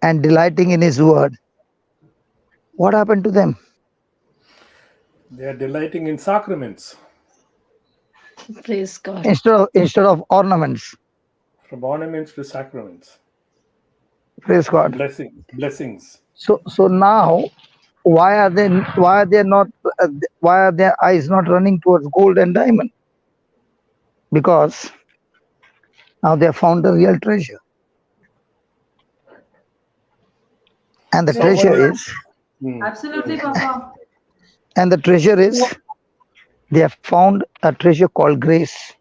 and delighting in His word, what happened to them? They are delighting in sacraments. Praise God. Instead of ornaments. From ornaments to sacraments. Praise God. Blessings. So now, why are their eyes not running towards gold and diamond? Because now they have found the real treasure. And the treasure is, Absolutely, Papa. and the treasure is, they have found a treasure called grace.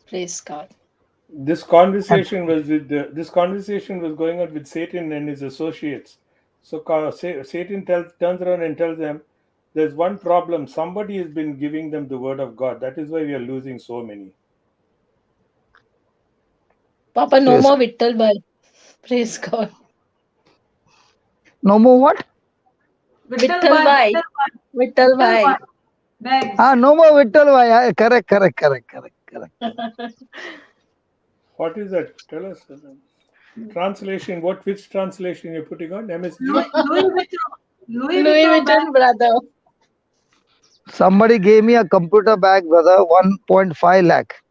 Praise God. This conversation was going on with Satan and his associates. So Satan turns around and tells them, there's one problem. Somebody has been giving them the word of God. That is why we are losing so many. Papa, no Praise more Vittal Bhai. Praise God. No more what? Vittal Bhai. Vittal Bhai. Bags. No more Vittal Bhai. Correct. What is that? Tell us. Translation. Which translation you're putting on? MSG? Louis Vuitton, brother. Somebody gave me a computer bag, brother, 1.5 lakh.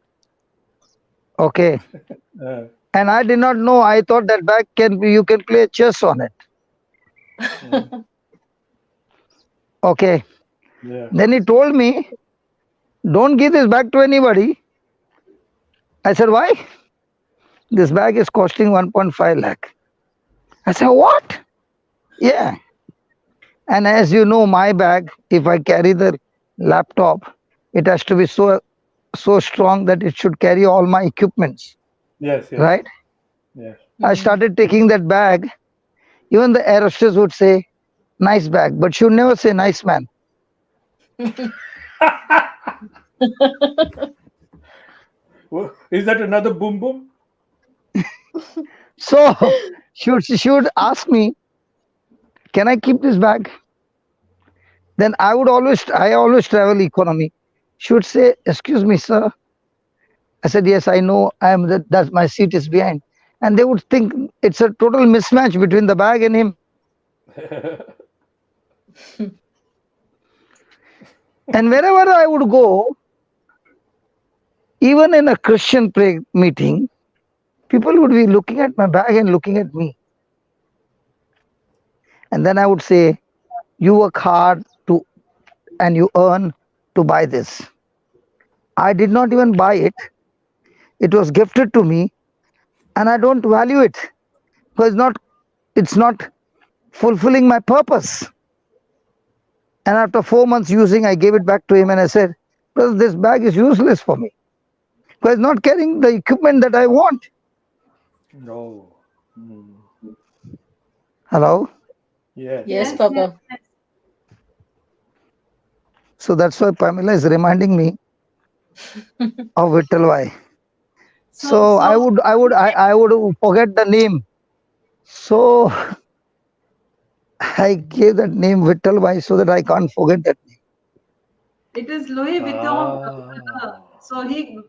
Okay. And I did not know. I thought that bag you can play chess on it. Okay. Yeah. Then he told me, don't give this bag to anybody. I said, why? This bag is costing 1.5 lakh. I said, what? Yeah. And as you know, my bag, if I carry the laptop, it has to be so strong that it should carry all my equipments. Yes. Right? Yes. I started taking that bag. Even the air hostess would say, nice bag, but she would never say nice man. Is that another boom boom? So she would ask me, can I keep this bag? Then I always travel economy. She would say, excuse me, sir. I said, yes, I know. That's my seat is behind. And they would think it's a total mismatch between the bag and him. And wherever I would go, even in a Christian prayer meeting, people would be looking at my bag and looking at me. And then I would say, you work hard and you earn to buy this. I did not even buy it. It was gifted to me, and I don't value it because it's not fulfilling my purpose. And after 4 months using, I gave it back to him and I said, brother, this bag is useless for me because it's not carrying the equipment that I want. No. Hello? Yes, Papa. Yes. So that's why Pamela is reminding me of Vittal Bhai. So I would forget the name. So I gave that name Vittal Bhai so that I can't forget that name. It is Louis Vuitton. So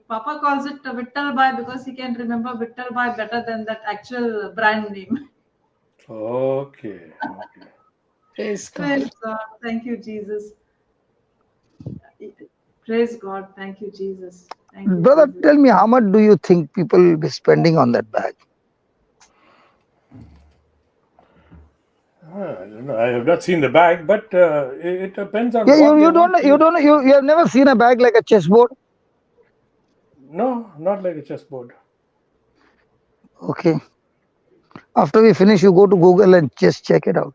Papa calls it Vittal Bhai because he can remember Vittal Bhai better than that actual brand name. Okay. Praise God. Praise God. Thank you, Jesus. Praise God. Thank you, Jesus. Thank you, Brother, Jesus. tell me, how much do you think people will be spending on that bag? I don't know. I have not seen the bag, but it depends on Yeah, what you have never seen a bag like a chessboard? No, not like a chessboard. Okay. After we finish, you go to Google and just check it out.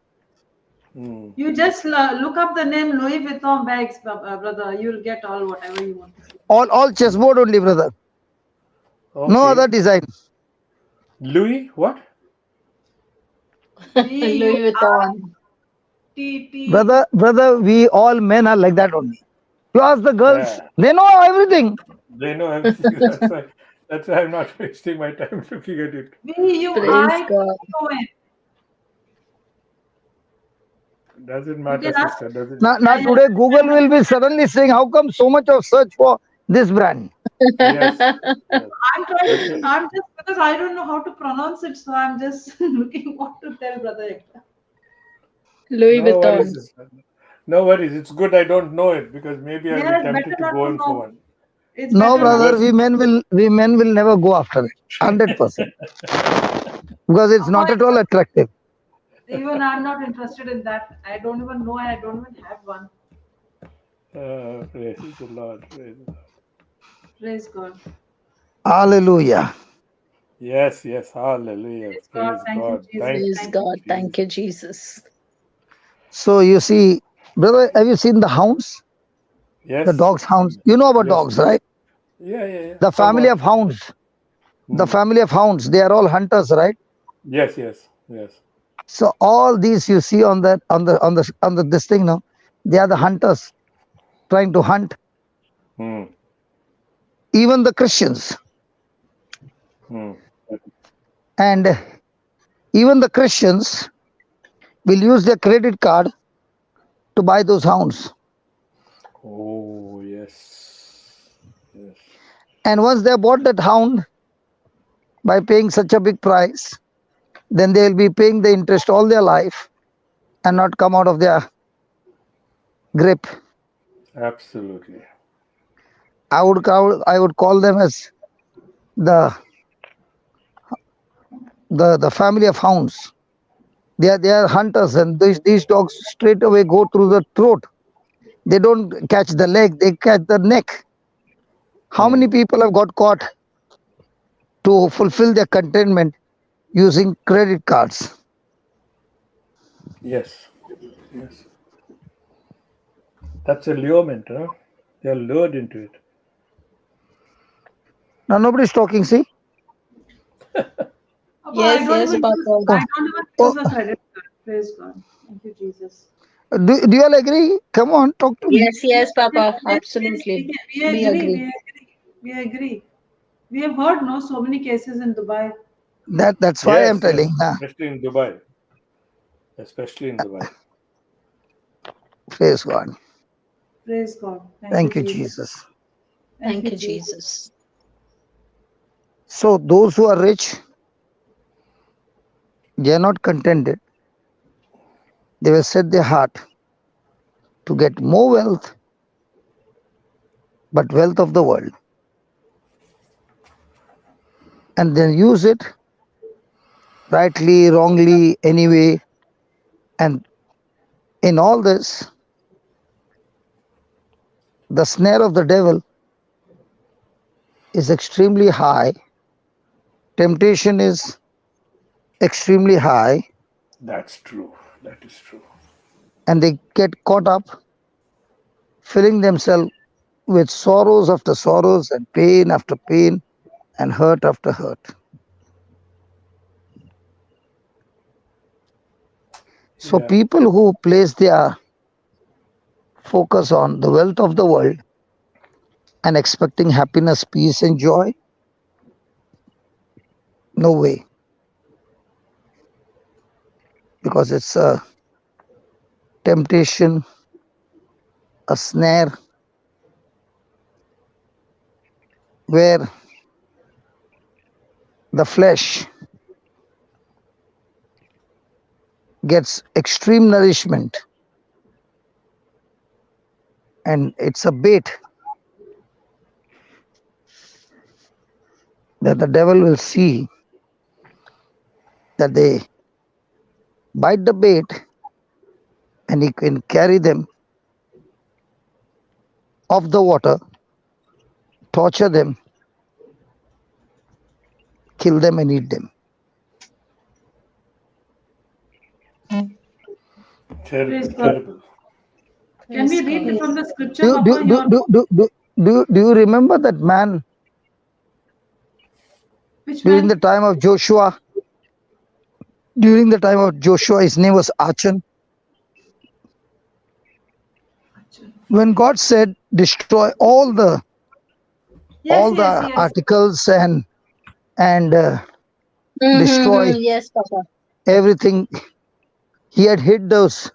You just look up the name Louis Vuitton bags, brother. You'll get whatever you want to see. All chessboard only, brother. Okay. No other design. Louis, what? Louis Vuitton. Brother, we all men are like that only. You ask the girls, they know everything. They know everything. That's why I'm not wasting my time looking at it. Praise God. Doesn't matter, sister. Doesn't Now today Google will be suddenly saying, how come so much of search for this brand? Yes. I'm just because I don't know how to pronounce it, so I'm just looking what to tell Brother Hector. Louis Vuitton. No worries. It's good I don't know it because maybe I'll be tempted to go in for one. It's No, better brother, not. we men will never go after it. 100%. Because it's not at all attractive. Even I'm not interested in that. I don't even know, and I don't even have one. Praise the Lord. Praise the Lord. Praise God. Hallelujah. Yes, yes. Hallelujah. Praise God. Praise Thank you, God. Jesus. Thank Praise Thank God. you, Thank you, Jesus. So you see, brother, have you seen the hounds? Yes. The dogs, hounds. You know about Yes. dogs, right? Yeah. The family Somewhat. of hounds. The Hmm. family of hounds, they are all hunters, right? Yes. So all these you see on the this thing now, they are the hunters trying to hunt. Hmm. Even the Christians. Hmm. And even the Christians will use their credit card to buy those hounds. Oh, yes. Yes. And once they bought that hound by paying such a big price, then they will be paying the interest all their life and not come out of their grip. Absolutely. I would call them as the family of hounds. They are hunters, and these dogs straight away go through the throat. They don't catch the leg, they catch the neck. How many people have got caught to fulfill their contentment using credit cards? Yes. That's a allurement, huh? They're lured into it. Now nobody's talking, see? Yes, yes, Papa. I don't even Oh, use a credit card. Praise God. Thank you, Jesus. do you all agree? Come on, talk to me. Yes, yes, Papa. Yes, Absolutely. we We agree. agree. We agree. We agree. We have heard so many cases in Dubai. That's why I'm Yes. telling. Especially in Dubai. Praise God. Praise God. Thank you, Jesus. Thank you, Jesus. So those who are rich, they are not contented. They will set their heart to get more wealth, but wealth of the world, and then use it rightly, wrongly, anyway. And in all this, the snare of the devil is extremely high. Temptation is extremely high, That's true. That is true. and they get caught up filling themselves with sorrows after sorrows and pain after pain and hurt after hurt. So Yeah. people who place their focus on the wealth of the world and expecting happiness, peace, and joy, no way, because it's a temptation, a snare where the flesh gets extreme nourishment, and it's a bait that the devil will see that they bite the bait and he can carry them off the water, torture them, kill them, and eat them. Praise God. Terrible. Can we Praise read God. from the scripture, Do, do, Papa? do, do, do, do, do you remember that man Which during man? the time of Joshua? During the time of Joshua, his name was Achan. When God said, destroy all the Yes. articles and destroy Yes, Papa. everything, he had hid those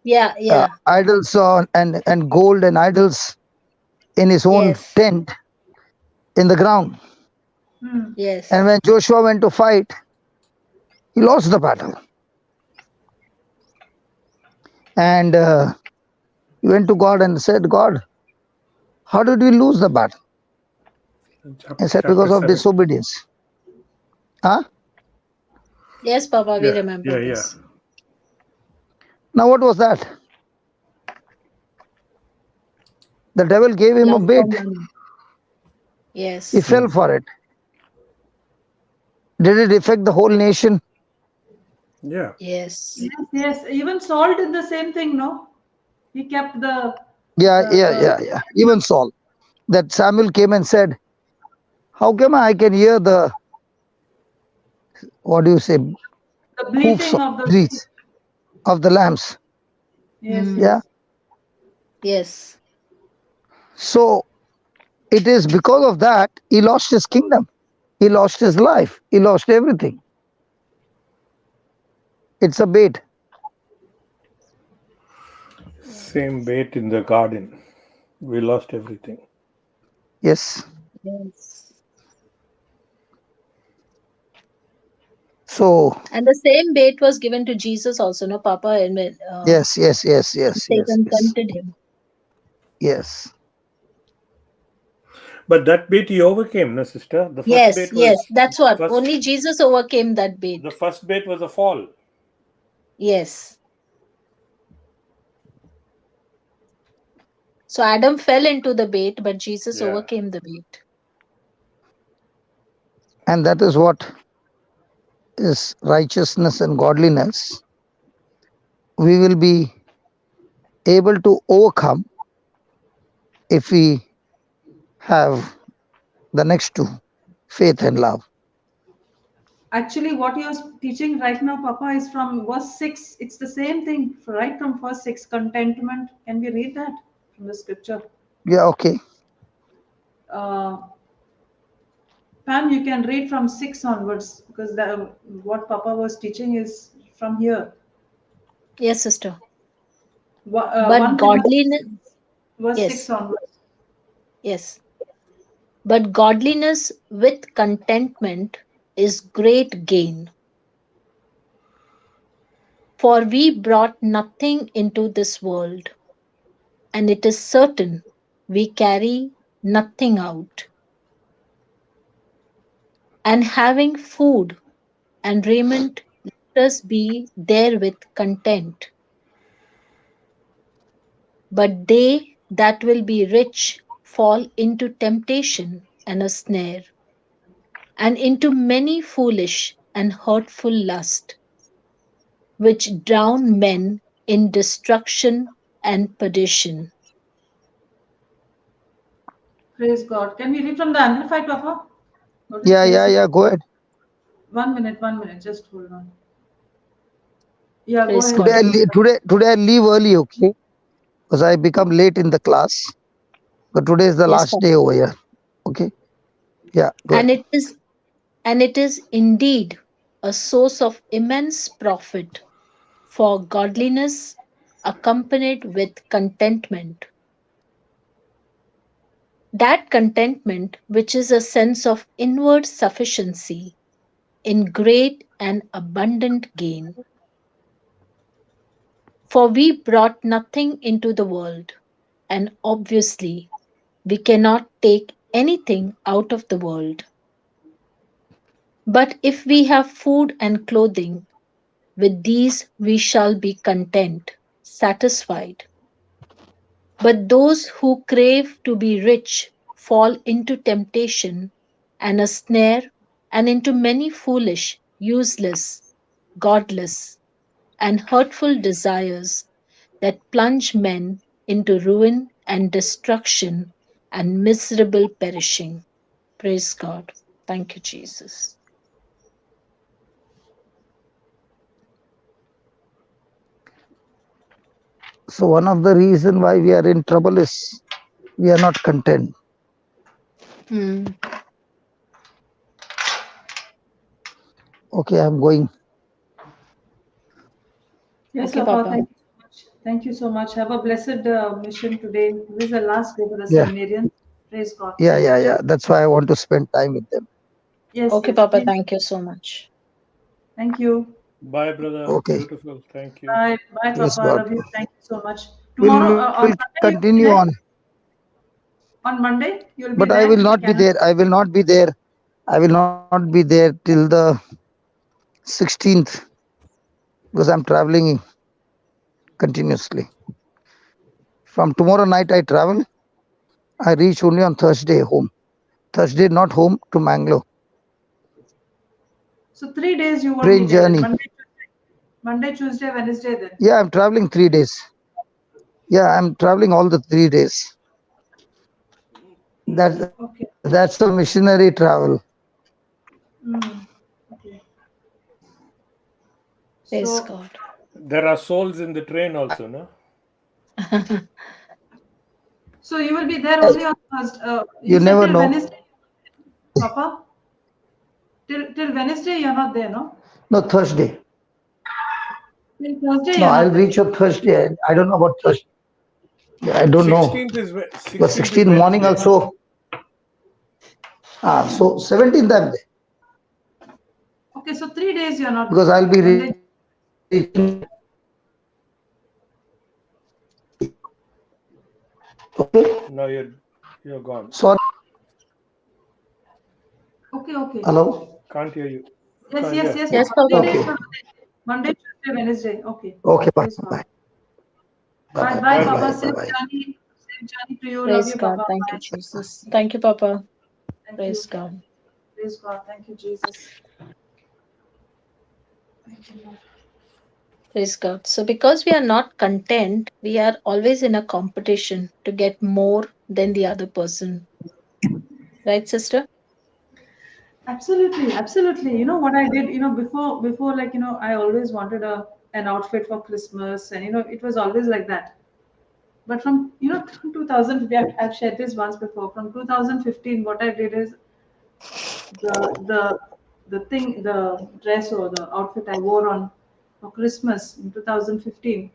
Yeah. idols and gold and idols in his own Yes. tent in the ground. Yes. And when Joshua went to fight, he lost the battle. And he went to God and said, God, how did we lose the battle? I said because of disobedience. Huh? Yes, Papa, we Yeah, remember yeah. this. Now what was that? The devil gave him a Love bait. for money. Yes. He fell for it. Did it affect the whole nation? Yeah. Yes. Yes. Even Saul did the same thing, no? He kept the Yeah. Even Saul. That Samuel came and said, how come I can hear the, what do you say, the hoofs bleating of the breeds of the lambs? yes, Mm. Yeah. yes. Yes. So it is because of that he lost his kingdom. He lost his life. He lost everything. It's a bait. Same bait in the garden. We lost everything. Yes. Yes. So And the same bait was given to Jesus also, no, Papa? And when yes. Satan tempted him. Yes. But that bait he overcame, no, sister? The first Yes, bait yes. was That's what. Only Jesus overcame that bait. the first bait was a fall. Yes. So Adam fell into the bait, but Jesus Yeah. overcame the bait. And that is what is righteousness and godliness. We will be able to overcome if we have the next two, faith and love. Actually, what you're teaching right now, Papa, is from verse 6. It's the same thing, right from verse 6. Contentment. Can we read that from the scripture? Yeah, okay. Pam, you can read from 6 onwards because what Papa was teaching is from here. Yes, sister. But 1 godliness. verse Yes. 6 onwards. Yes. But godliness with contentment is great gain. For we brought nothing into this world, and it is certain we carry nothing out. And having food and raiment, let us be therewith content. But they that will be rich fall into temptation and a snare, and into many foolish and hurtful lust, which drown men in destruction and perdition. Praise God. Can we read from the Amplified, Papa? What it Yeah. says? Go ahead. 1 minute, 1 minute. Just hold on. Yeah, go Praise ahead. God. Today I leave early, okay? Because I become late in the class. But today is the Yes, last Papa. day over here. Okay. Yeah, go ahead. And it is indeed a source of immense profit, for godliness accompanied with contentment. That contentment which is a sense of inward sufficiency in great and abundant gain. For we brought nothing into the world, and obviously we cannot take anything out of the world. But if we have food and clothing, with these we shall be content, satisfied. But those who crave to be rich fall into temptation and a snare, and into many foolish, useless, godless, and hurtful desires that plunge men into ruin and destruction and miserable perishing. Praise God. Thank you, Jesus. So one of the reason why we are in trouble is we are not content. Mm. Okay, I'm going. Yes, Okay, Papa. Papa. Thank you so much. Thank you so much. Have a blessed mission today. This is the last day for the Yeah. seminarians. Praise God. Yeah. That's why I want to spend time with them. Yes, Okay, yes. Papa. Please. Thank you so much. Thank you. Bye, brother. Okay. Beautiful. Thank you. Bye. Bye, Yes, Papa. I God. love you. Thank you so much. We'll Tomorrow on Sunday, you'll be continue there? on. On Monday, you'll be But there. I will in not be Canada? there. I will not be there. I will not be there till the 16th because I'm traveling continuously. From tomorrow night I travel. I reach only on Thursday home. Thursday not home to Mangalore. So 3 days you won't Train be there. journey. Monday, Tuesday, Wednesday then. Yeah, I'm traveling 3 days. Yeah, I'm traveling all the 3 days. Okay. That's a missionary travel. Okay. Praise So God. There are souls in the train also, no? so you will be there only on Thursday. You You said never till know. Wednesday, Papa? Till Wednesday you're not there, no? No, Thursday. Till Thursday No, you're I'll not there. reach up Thursday. I don't know about Thursday. I don't know. 16th is But 16th is 16 morning Wednesday. also. So 17th I'm there. Okay, so 3 days you're not Because there. I'll be Monday. reaching. Okay. No, you're gone. Sorry. Okay. Hello. Can't hear you. Yes, Yeah. Yes, Papa. 3 days Papa. from today. Monday, Tuesday, Wednesday. Okay. Okay. Bye. Praise God. Bye. Bye. Bye, Bye. Papa. Bye. Safe Bye. journey. Safe journey to you. Love Praise you, God. Papa. Thank you, Bye. Jesus. Thank you, Papa. Thank Praise you. God. Praise God. Thank you, Jesus. Thank you, Lord. Praise God. So, because we are not content, we are always in a competition to get more than the other person. Right, sister? Absolutely. You know what I did, before like, I always wanted an outfit for Christmas, and it was always like that. But from 2000, I've shared this once before. From 2015, what I did is the the dress or the outfit I wore on for Christmas in 2015.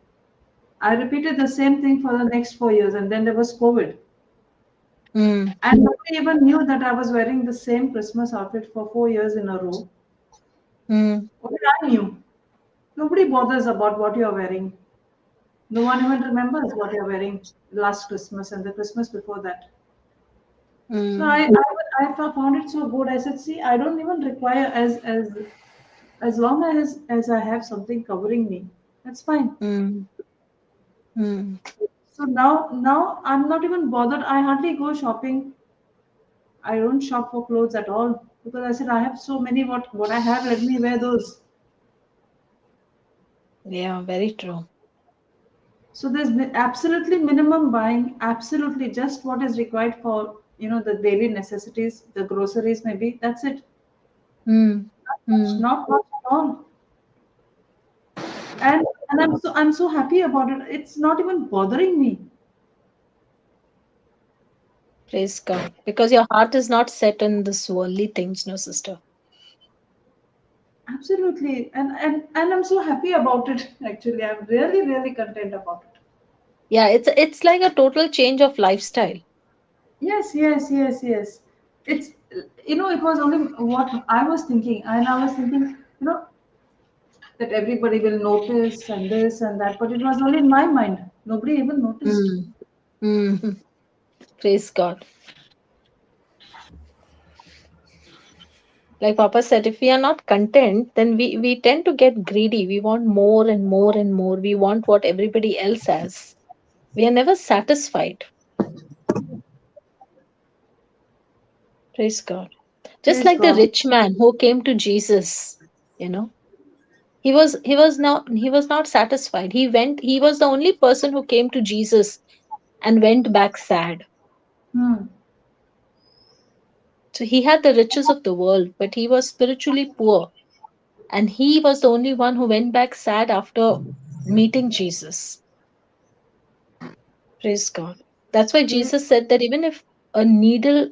I repeated the same thing for the next 4 years, and then there was COVID. Mm, And nobody even knew that I was wearing the same Christmas outfit for 4 years in a row. mm, Only I knew. Nobody bothers about what you're wearing. No one even remembers what you're wearing last Christmas and the Christmas before that. So mm, I found it so good. I said, see, I don't even require as long as I have something covering me, that's fine. mm, mm. So now I'm not even bothered. I hardly go shopping. I don't shop for clothes at all because I said I have so many. What I have, let me wear those. Yeah, very true. So there's absolutely minimum buying, absolutely just what is required for the daily necessities, the groceries maybe. That's it. Mm, mm. Not much at all. And I'm so happy about it. It's not even bothering me. Praise God. Because your heart is not set in this worldly things, no, sister. Absolutely. And I'm so happy about it. Actually, I'm really content about it. Yeah, it's like a total change of lifestyle. Yes. It's it was only what I was thinking, and I was thinking, that everybody will notice and this and that, but it was only in my mind. Nobody even noticed. Mm, mm. Praise God. Like Papa said, if we are not content, then we tend to get greedy. We want more and more and more. We want what everybody else has. We are never satisfied. Praise God. Just Praise like the God. rich man who came to Jesus, you know, he was not satisfied. He was the only person who came to Jesus and went back sad. Hmm. So he had the riches of the world, but he was spiritually poor. And he was the only one who went back sad after meeting Jesus. Praise God. That's why Praise, Jesus said that even if a needle,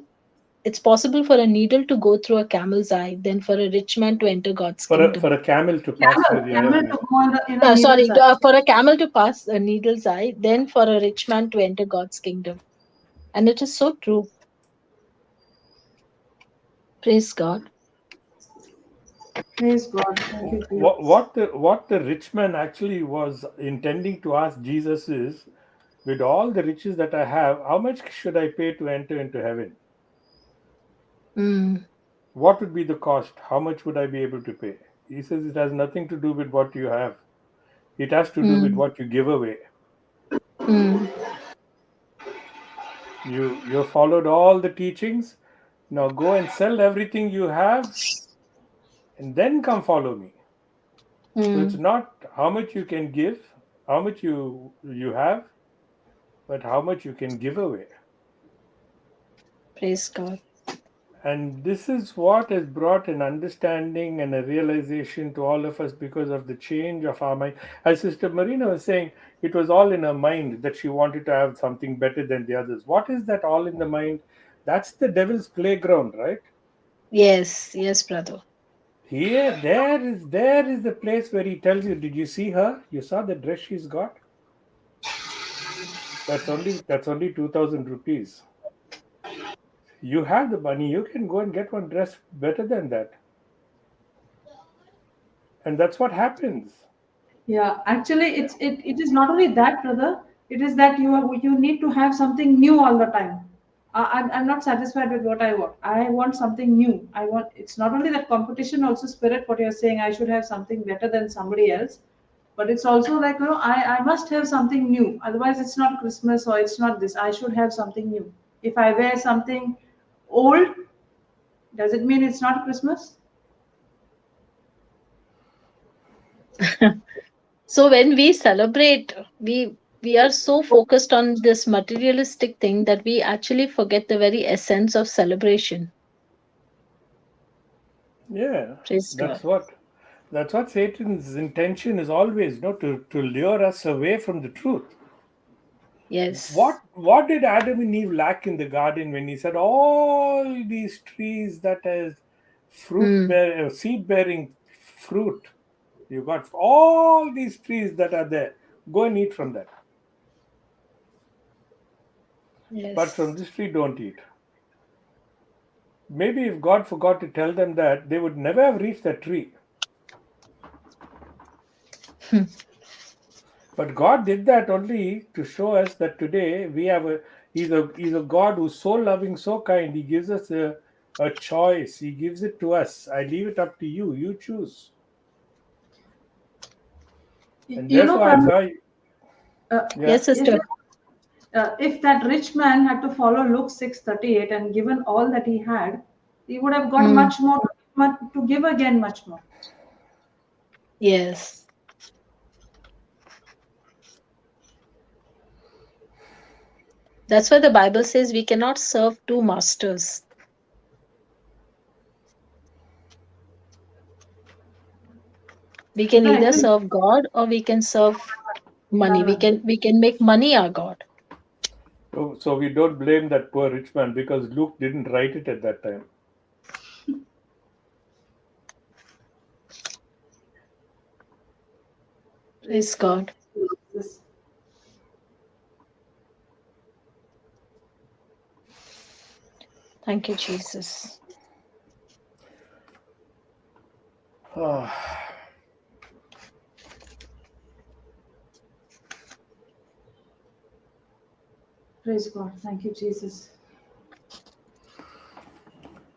it's possible for a needle to go through a camel's eye than for a rich man to enter God's kingdom. For a camel to pass through the eye of camel to needle. go in a needle's Sorry, eye. for a camel to pass a needle's eye, then for a rich man to enter God's kingdom. And it is so true. Praise God. Praise God. Thank you, Jesus. What the rich man actually was intending to ask Jesus is, with all the riches that I have, how much should I pay to enter into heaven? Mm. What would be the cost? How much would I be able to pay? He says it has nothing to do with what you have. It has to do with Mm. what you give away. Mm. You followed all the teachings. Now go and sell everything you have and then come follow me. So it's Mm. not how much you can give, how much you have, but how much you can give away. Praise God. And this is what has brought an understanding and a realization to all of us because of the change of our mind. As Sister Marina was saying, it was all in her mind that she wanted to have something better than the others. What is that all in the mind? That's the devil's playground, right? Yes, yes, brother. Here, there is the place where he tells you, did you see her? You saw the dress she's got? That's only 2,000 rupees. You have the money, you can go and get one dress better than that. And that's what happens. Yeah, actually, it is not only that, brother. It is that you need to have something new all the time. I'm not satisfied with what I want. I want something new. I want. It's not only that competition, also spirit. What you're saying, I should have something better than somebody else, but it's also like I must have something new. Otherwise, it's not Christmas or it's not this. I should have something new. If I wear something old, does it mean it's not Christmas? So when we celebrate, we are so focused on this materialistic thing that we actually forget the very essence of celebration. Yeah, Praise God. that's what Satan's intention is always, to lure us away from the truth. Yes. What did Adam and Eve lack in the garden when he said all these trees that has Mm. seed bearing fruit? You got all these trees that are there. Go and eat from that. But from Yes. this tree, don't eat. Maybe if God forgot to tell them that, they would never have reached that tree. Hmm. But God did that only to show us that today we have He's a God who's so loving, so kind. He gives us a choice. He gives it to us. I leave it up to you. You choose. And You know, therefore, I Pam, saw. Yeah. Yes, if sister. if that rich man had to follow Luke 6:38 and given all that he had, he would have got Mm. much more to give again, much more. Yes. That's why the Bible says we cannot serve two masters. We can Right. either serve God or we can serve money. Mammon. We can make money our God. So we don't blame that poor rich man because Luke didn't write it at that time. Praise God. This- Thank you, Jesus. Praise God. Thank you, Jesus.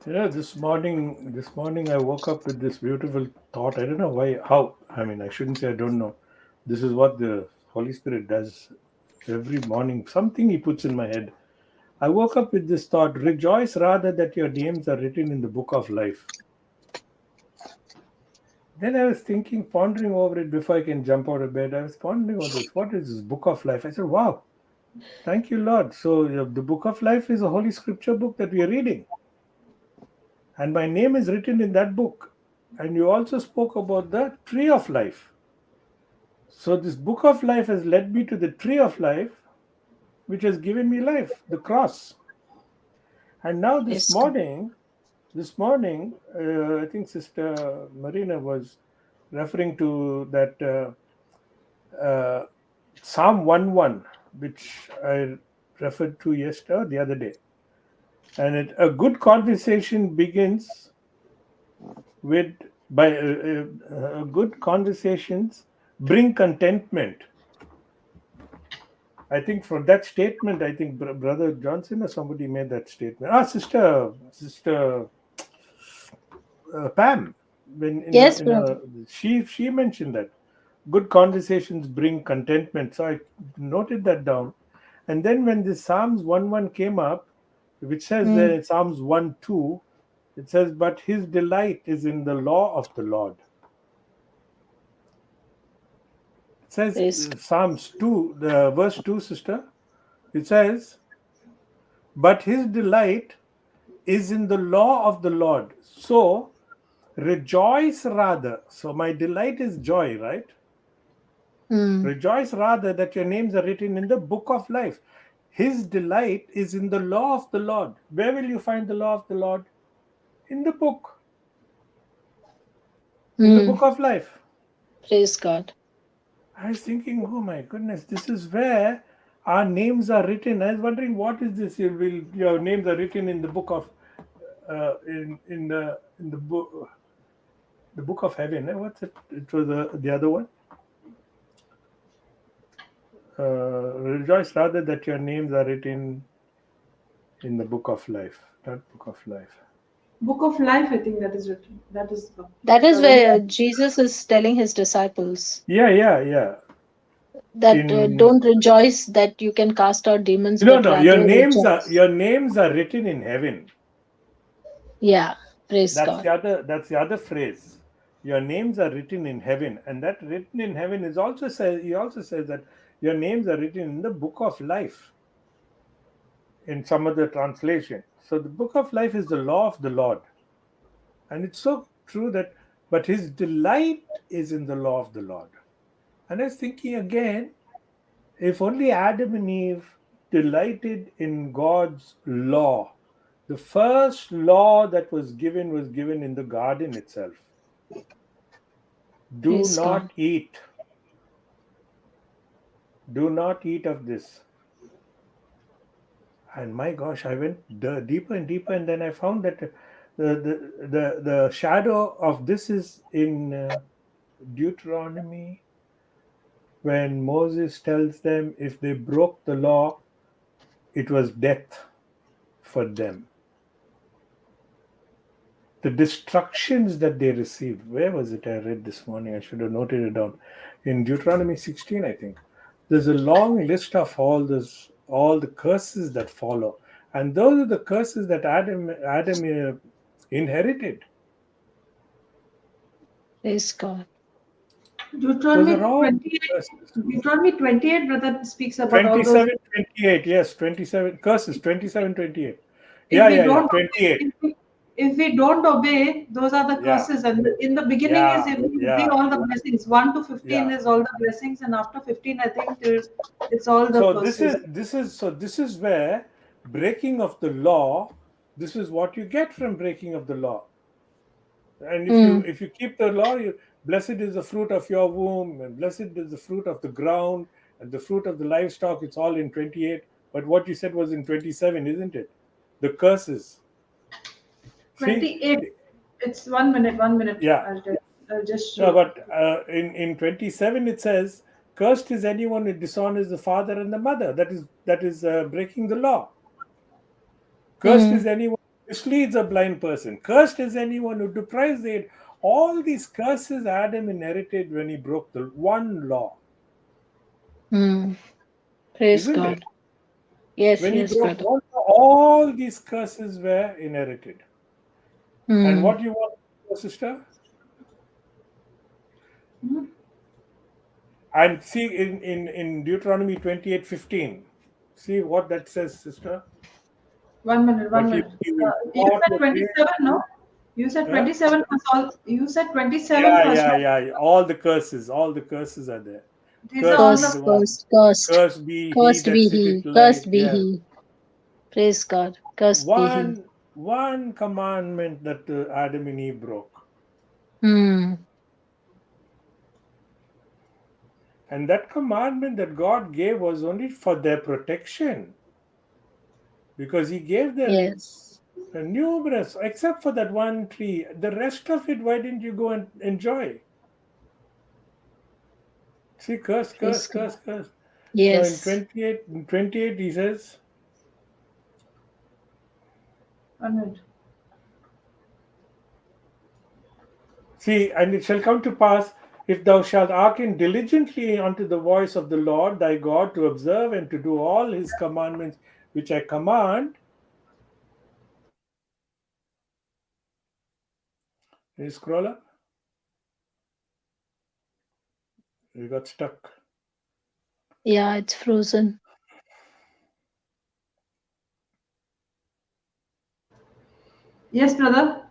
This morning I woke up with this beautiful thought. I don't know why, how. I mean, I shouldn't say I don't know. This is what the Holy Spirit does every morning. Something He puts in my head. I woke up with this thought: rejoice rather that your names are written in the book of life. Then I was thinking, pondering over it before I can jump out of bed. I was pondering over this. What is this book of life? I said, wow, thank you, Lord. So the book of life is a holy scripture book that we are reading. And my name is written in that book. And you also spoke about the tree of life. So this book of life has led me to the tree of life, which has given me life, the cross. And now Praise God. I think Sister Marina was referring to that Psalm 1:1, which I referred to the other day. And a good conversation begins with by good conversations bring contentment. I think from that statement, I think Brother Johnson or somebody made that statement. Sister Pam, when Yes, brother. she mentioned that good conversations bring contentment. So I noted that down. And then when the Psalms 1:1 came up, which says Mm. that Psalms 1:2, it says, "But his delight is in the law of the Lord." It says Praise. Psalms 2, the verse 2, sister. It says, "But his delight is in the law of the Lord." So rejoice rather. So my delight is joy, right? Mm. Rejoice rather that your names are written in the book of life. His delight is in the law of the Lord. Where will you find the law of the Lord? In the book, in the Mm. book of life. Praise God. I was thinking, oh my goodness, this is where our names are written. I was wondering, what is this? Your names are written in the book of, in the book of heaven. What's it? It was the other one. Rejoice rather that your names are written in the book of life. That book of life. Book of life, I think that is written. That is That is the only. where Jesus is telling his disciples Yeah. that In don't rejoice that you can cast out demons, no, but no, rather rejoice. your names are written in heaven. Yeah, praise That's God. the other. That's the other phrase. Your names are written in heaven, and that written in heaven is also says. He also says that your names are written in the book of life. In some other translation, so the book of life is the law of the Lord, and it's so true that. But his delight is in the law of the Lord. And I was thinking again, if only Adam and Eve delighted in God's law, the first law that was given in the garden itself. Do Praise God. not eat. Do not eat of this. And my gosh, I went deeper and deeper, and then I found that the shadow of this is in Deuteronomy, when Moses tells them if they broke the law, it was death for them. The destructions that they received. Where was it? I read this morning. I should have noted it down. In Deuteronomy 16, I think. There's a long list of all the curses that follow. And those are the curses that Adam inherited. Praise God. Those are Deuteronomy all 28. curses. Deuteronomy 28, brother, speaks about all those. 27, 28. Yes, 27 curses. 27, 28. If we Yeah. don't, 28. if we don't obey, those are the Yeah. curses. And in the beginning is Yeah. if we obey Yeah. all the blessings. 1 to 15 Yeah. is all the blessings, and after 15, I think it's all the So curses. this is where breaking of the law. This is what you get from breaking of the law. And Mm. if you keep the law, blessed is the fruit of your womb, and blessed is the fruit of the ground, and the fruit of the livestock. It's all in 28. But what you said was in 27, isn't it? The curses. See, 28. It's 1 minute. 1 minute. yeah. I'll just No, show. but in 27 it says, "Cursed is anyone who dishonors the father and the mother." That is breaking the law. Cursed Mm. is anyone who misleads a blind person. Cursed is anyone who deprives the aid. All these curses Adam inherited when he broke the one law, Mm. Praise isn't it? God. Yes, When he yes, broke brother. one law, all these curses were inherited. And Mm. what do you want, sister? Hmm? And see in Deuteronomy 28:15. See what that says, sister. 1 minute. But 1 minute. You what said your parents, 27, no? You said huh? 27 was all. You said 27 Yeah, first. yeah, yeah. All the curses are there. These are Cursed all be the. Cursed, the one. cursed, cursed. Cursed be he Cursed that be sitteth he. light. Cursed be Yeah. he. Praise God. Cursed be he. One commandment that Adam and Eve broke. Mm. And that commandment that God gave was only for their protection. Because he gave them Yes. numerous, except for that one tree. The rest of it, why didn't you go and enjoy? See, curse, curse, Praise God. curse, curse. Now in Yes. 28 he says, 1 minute. see, and it shall come to pass, if thou shalt hearken diligently unto the voice of the Lord thy God, to observe and to do all his commandments which I command. Can you scroll up? You got stuck. Yeah, it's frozen. Yes, brother.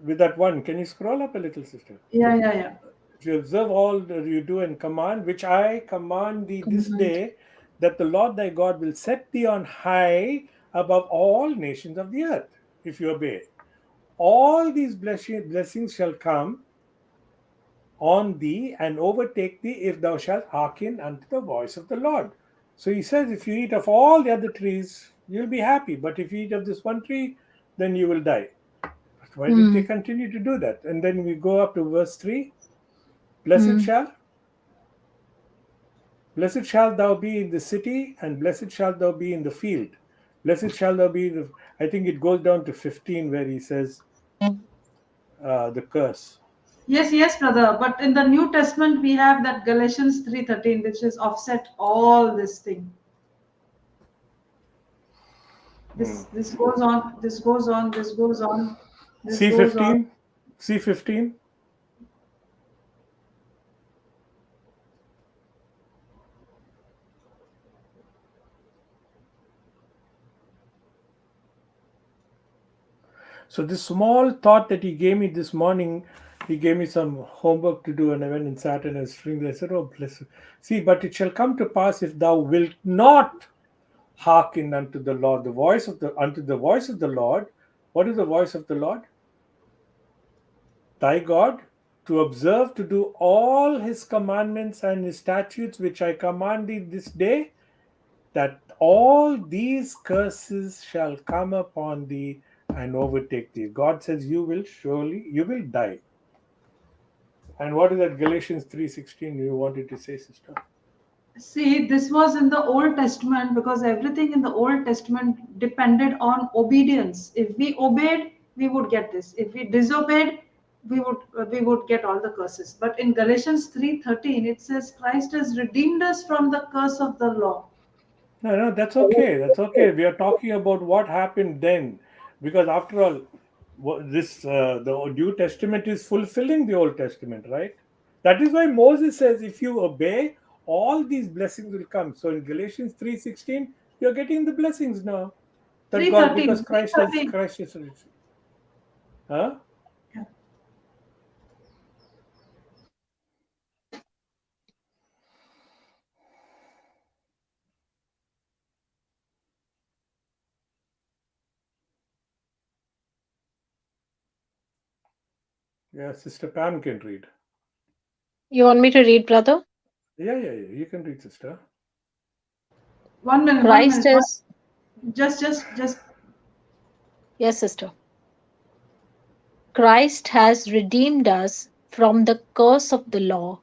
With that one, can you scroll up a little, sister? Yeah. If you observe all that you do and command, which I command thee this Command. day, that the Lord thy God will set thee on high above all nations of the earth, if you obey. All these blessings shall come on thee and overtake thee if thou shalt hearken unto the voice of the Lord. So he says, if you eat of all the other trees, you'll be happy. But if you eat of this one tree, then you will die. But why did they Mm. continue to do that? And then we go up to verse 3. Mm. Blessed shalt thou be in the city, and blessed shalt thou be in the field. Blessed shalt thou be. I think it goes down to 15 where he says the curse. Yes, brother. But in the New Testament, we have that Galatians 3:13, which is offset all this thing. This goes on. This goes on. This goes on. This goes on. C15. C15. So this small thought that he gave me this morning, he gave me some homework to do, and I went and sat and I was reading. I said, "Oh, bless you. See, but it shall come to pass if thou wilt not hearken unto the Lord, the voice of the Lord." What is the voice of the Lord? Thy God, to observe to do all his commandments and his statutes which I command thee this day, that all these curses shall come upon thee and overtake thee. God says you will die. And what is that Galatians 3:16 you wanted to say, sister? See, this was in the Old Testament because everything in the Old Testament depended on obedience. If we obeyed, we would get this. If we disobeyed, we would get all the curses. But in Galatians 3:13, it says Christ has redeemed us from the curse of the law. No, that's okay. That's okay. We are talking about what happened then, because after all, the New Testament is fulfilling the Old Testament, right? That is why Moses says, "If you obey, all these blessings will come." So in Galatians 3:16, you're getting the blessings now. That God, 3:13, because three thirteen. Christ is, huh? Yeah, Sister Pam can read. You want me to read, brother? Yeah. You can read, sister. 1 minute, 1 Christ minute. is. Just. Yes, sister. Christ has redeemed us from the curse of the law,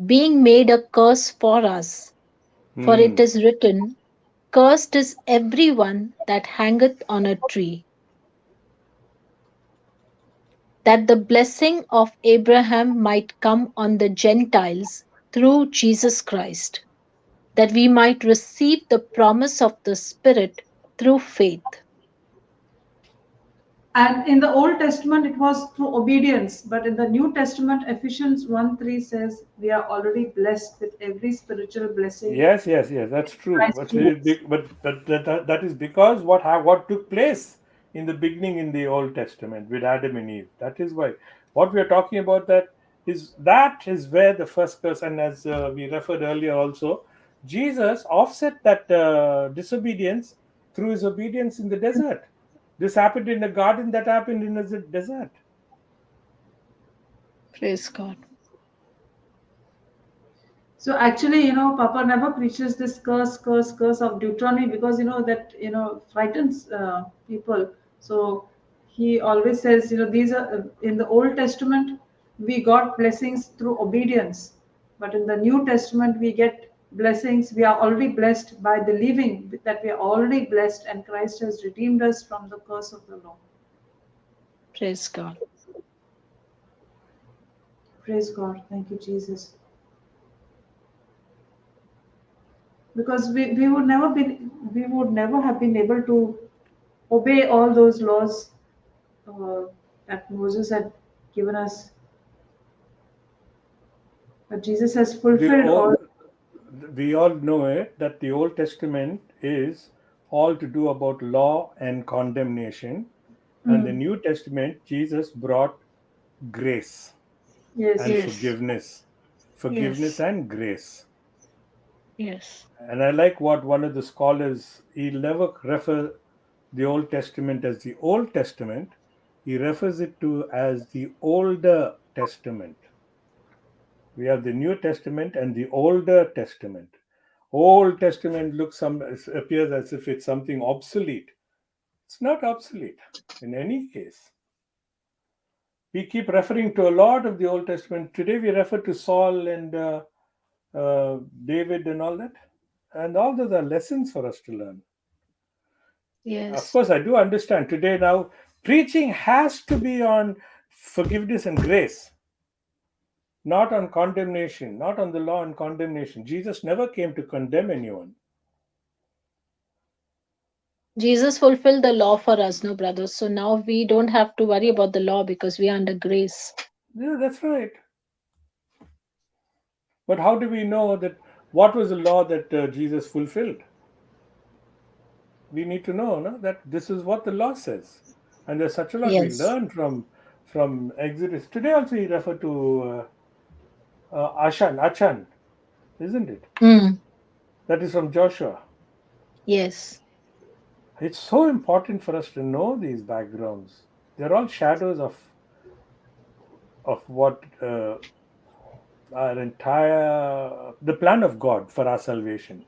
being made a curse for us. For it Hmm. is written, Cursed is every one that hangeth on a tree, that the blessing of Abraham might come on the Gentiles through Jesus Christ, that we might receive the promise of the Spirit through faith. And in the Old Testament, it was through obedience. But in the New Testament, Ephesians 1:3 says we are already blessed with every spiritual blessing Yes, that's in true. Christ Jesus. But that is because what took place in the beginning in the Old Testament with Adam and Eve. That is why what we are talking about that is where the first curse, and as we referred earlier also, Jesus offset that disobedience through his obedience in the desert. This happened in the garden. That happened in the desert. Praise God. So actually, Papa never preaches this curse of Deuteronomy because that frightens people. So he always says, these are in the Old Testament we got blessings through obedience, but in the New Testament we get blessings. We are already blessed by believing that we are already blessed, and Christ has redeemed us from the curse of the law. Praise God. Praise God. Thank you, Jesus. Because we would never have been able to obey all those laws that Moses had given us. But Jesus has fulfilled all. We all know it that the Old Testament is all to do about law and condemnation, and the New Testament, Jesus brought grace Yes, and Yes. forgiveness Yes. and grace. Yes. And I like what one of the scholars, he never refer the Old Testament as the Old Testament, he refers it to as the Older Testament. We have the New Testament and the Older Testament. Old Testament appears as if it's something obsolete. It's not obsolete in any case. We keep referring to a lot of the Old Testament. Today we refer to Saul and David and all that. And all those are lessons for us to learn. Of Yes. course, I do understand today now, preaching has to be on forgiveness and grace, not on condemnation, not on the law and condemnation. Jesus never came to condemn anyone. Jesus fulfilled the law for us, no, brothers. So now we don't have to worry about the law because we are under grace. Yeah, that's right. But how do we know that what was the law that Jesus fulfilled? We need to know, no, that this is what the law says, and there's such a lot we Yes. learn from Exodus. Today also he referred to Achan, isn't it? Mm. That is from Joshua. Yes. It's so important for us to know these backgrounds. They're all shadows of what our entire the plan of God for our salvation.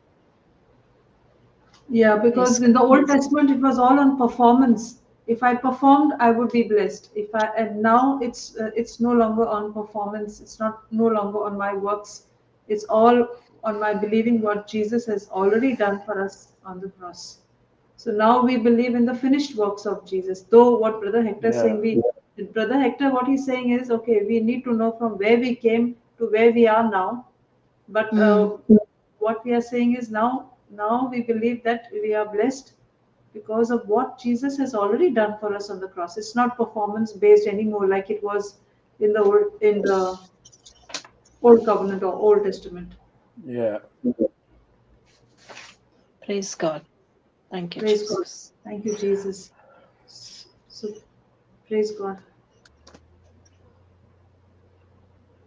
Yeah, Yes. because in the Old Testament it was all on performance. If I performed, I would be blessed. If I and now it's no longer on performance. It's not no longer on my works. It's all on my believing what Jesus has already done for us on the cross. So now we believe in the finished works of Jesus. Though what Brother Hector is Yeah, saying, Brother Hector, what he's saying is, okay, we need to know from where we came to where we are now. But Mm. what we are saying is now we believe that we are blessed because of what Jesus has already done for us on the cross. It's not performance based anymore like it was in the old covenant or Old Testament. yeah. Praise God. Thank you, Praise God. Jesus. Thank you, Jesus. So praise God.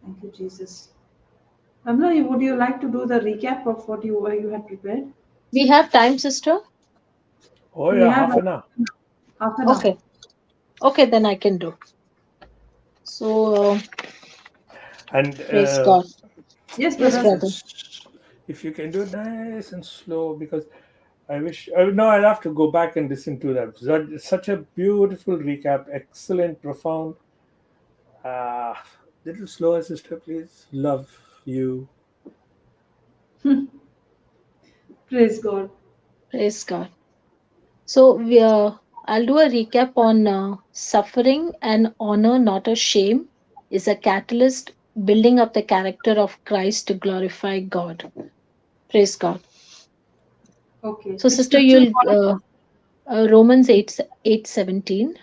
Thank you, Jesus. Amna, would you like to do the recap of what you had prepared? We have time, sister? Oh We yeah, have half an hour. half an hour. Okay. Okay, then I can do. So, And praise God. Yes, Yes, brother. nice brother. and if you can do it nice and slow, because I wish no, I'll have to go back and listen to that. Such a beautiful recap, excellent, profound. Uh, little slower, sister, please. Love you. Praise God. Praise God. So, I'll do a recap on suffering and honor, not a shame, is a catalyst building up the character of Christ to glorify God. Praise God. Okay. So, Which sister, scripture you you'll want? Romans 8:17.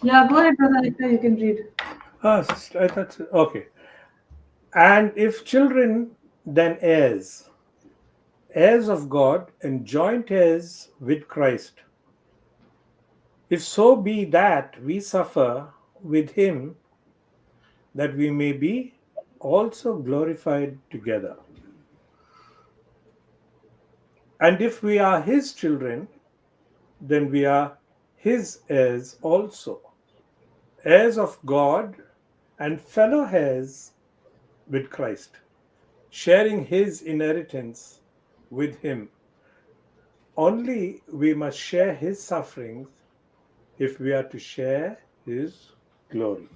Yeah, go ahead, brother Hector, you can read. Ah, sister, I thought okay. And if children, then heirs of God, and joint heirs with Christ. If so be that we suffer with him, that we may be also glorified together. And if we are his children, then we are his heirs also, heirs of God and fellow heirs with Christ, sharing his inheritance with him. Only we must share his sufferings if we are to share his glory.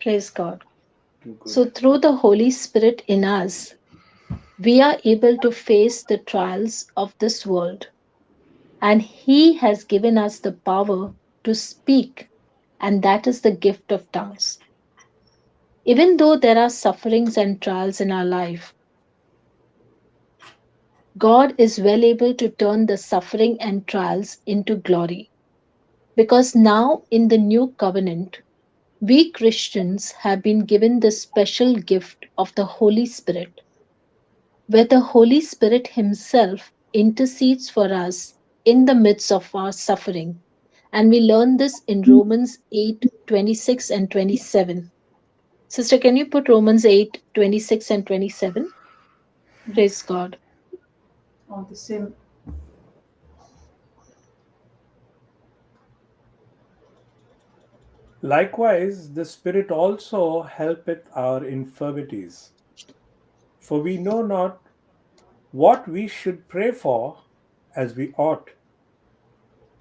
Praise God. Too good. So, through the Holy Spirit in us, we are able to face the trials of this world. And He has given us the power to speak, and that is the gift of tongues. Even though there are sufferings and trials in our life, God is well able to turn the suffering and trials into glory. Because now in the new covenant, we Christians have been given the special gift of the Holy Spirit, where the Holy Spirit Himself intercedes for us in the midst of our suffering. And we learn this in Romans 8:26 and 27. Sister, can you put Romans 8:26 and 27? Praise God. On the same. Likewise, the Spirit also helpeth our infirmities. For we know not what we should pray for as we ought,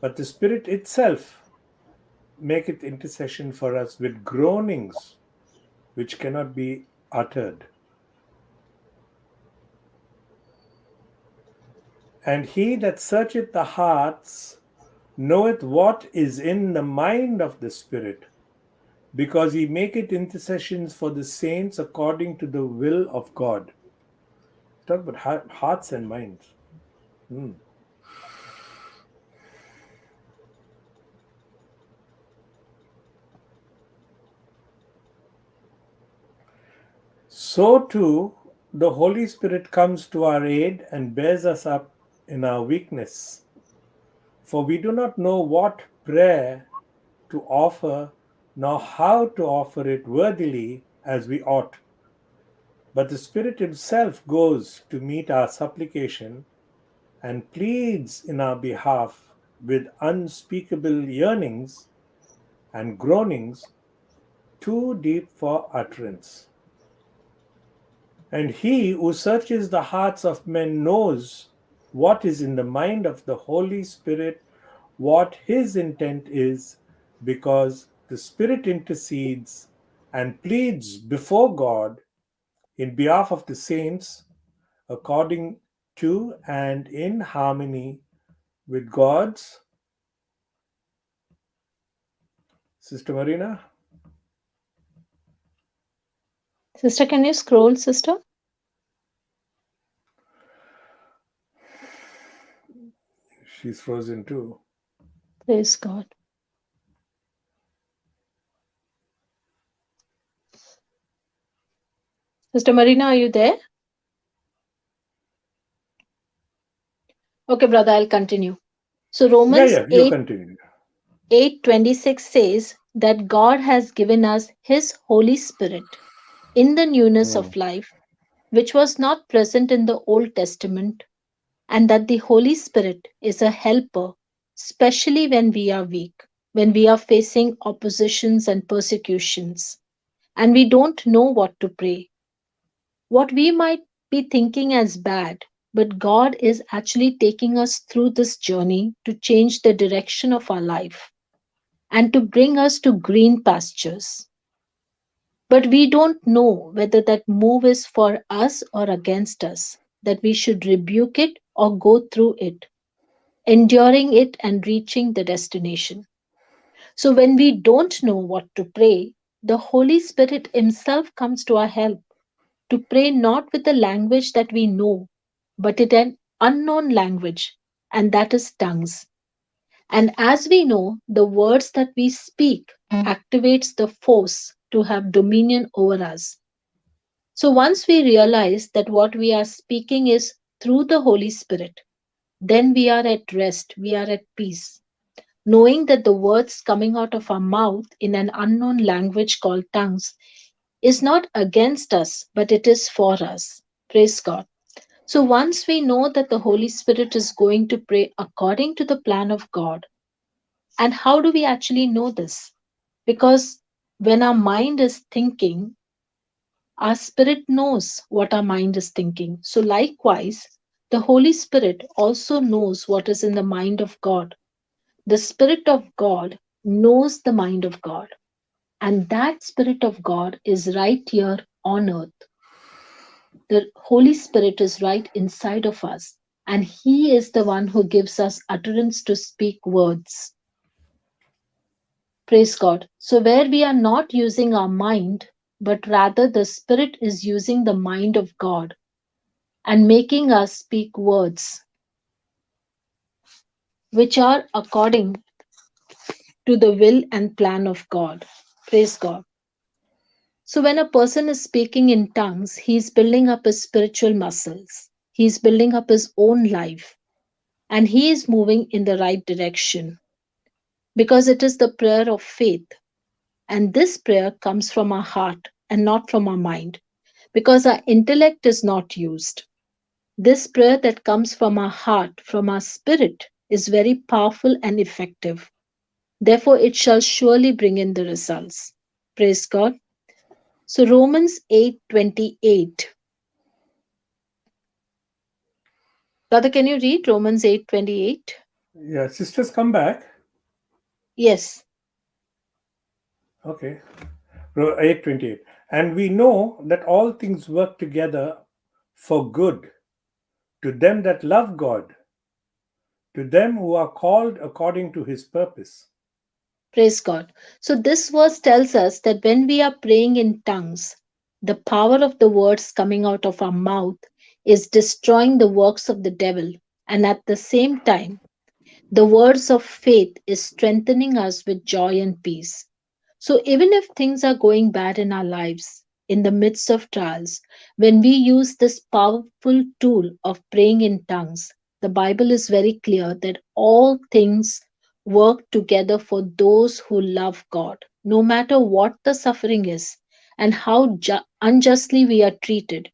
but the Spirit itself maketh intercession for us with groanings which cannot be uttered. And he that searcheth the hearts knoweth what is in the mind of the Spirit, because he maketh intercessions for the saints according to the will of God. Talk about hearts and minds. So too, the Holy Spirit comes to our aid and bears us up in our weakness. For we do not know what prayer to offer, nor how to offer it worthily as we ought. But the Spirit Himself goes to meet our supplication and pleads in our behalf with unspeakable yearnings and groanings too deep for utterance. And He who searches the hearts of men knows what is in the mind of the Holy Spirit, what His intent is, because the Spirit intercedes and pleads before God in behalf of the saints according to and in harmony with God's. Sister Marina? Sister, can you scroll, sister? She's frozen too. Praise God. Sister Marina, are you there? Okay, brother, I'll continue. So Romans You continue. 8:26 says that God has given us His Holy Spirit in the newness of life, which was not present in the Old Testament, and that the Holy Spirit is a helper, especially when we are weak, when we are facing oppositions and persecutions, and we don't know what to pray. What we might be thinking as bad, but God is actually taking us through this journey to change the direction of our life and to bring us to green pastures. But we don't know whether that move is for us or against us, that we should rebuke it or go through it, enduring it and reaching the destination. So when we don't know what to pray, the Holy Spirit Himself comes to our help to pray not with the language that we know, but in an unknown language, and that is tongues. And as we know, the words that we speak activates the force to have dominion over us. So once we realize that what we are speaking is through the Holy Spirit, then we are at rest, we are at peace, knowing that the words coming out of our mouth in an unknown language called tongues is not against us, but it is for us. Praise God. So once we know that the Holy Spirit is going to pray according to the plan of God, and how do we actually know this? Because when our mind is thinking, Our spirit knows what our mind is thinking. So, likewise, the Holy Spirit also knows what is in the mind of God. The Spirit of God knows the mind of God. And that Spirit of God is right here on earth. The Holy Spirit is right inside of us. And He is the one who gives us utterance to speak words. Praise God. So, where we are not using our mind, but rather the Spirit is using the mind of God and making us speak words which are according to the will and plan of God. Praise God. So, when a person is speaking in tongues, he's building up his spiritual muscles, he's building up his own life, and he is moving in the right direction because it is the prayer of faith. And this prayer comes from our heart and not from our mind because our intellect is not used. This prayer that comes from our heart, from our spirit, is very powerful and effective. Therefore, it shall surely bring in the results. Praise God. So Romans 8:28. Brother, can you read Romans 8:28? Yeah, sisters, come back. Yes. Okay. 8:28. And we know that all things work together for good to them that love God, to them who are called according to his purpose. Praise God. So this verse tells us that when we are praying in tongues, the power of the words coming out of our mouth is destroying the works of the devil. And at the same time, the words of faith is strengthening us with joy and peace. So even if things are going bad in our lives, in the midst of trials, when we use this powerful tool of praying in tongues, the Bible is very clear that all things work together for those who love God, no matter what the suffering is and how unjustly we are treated.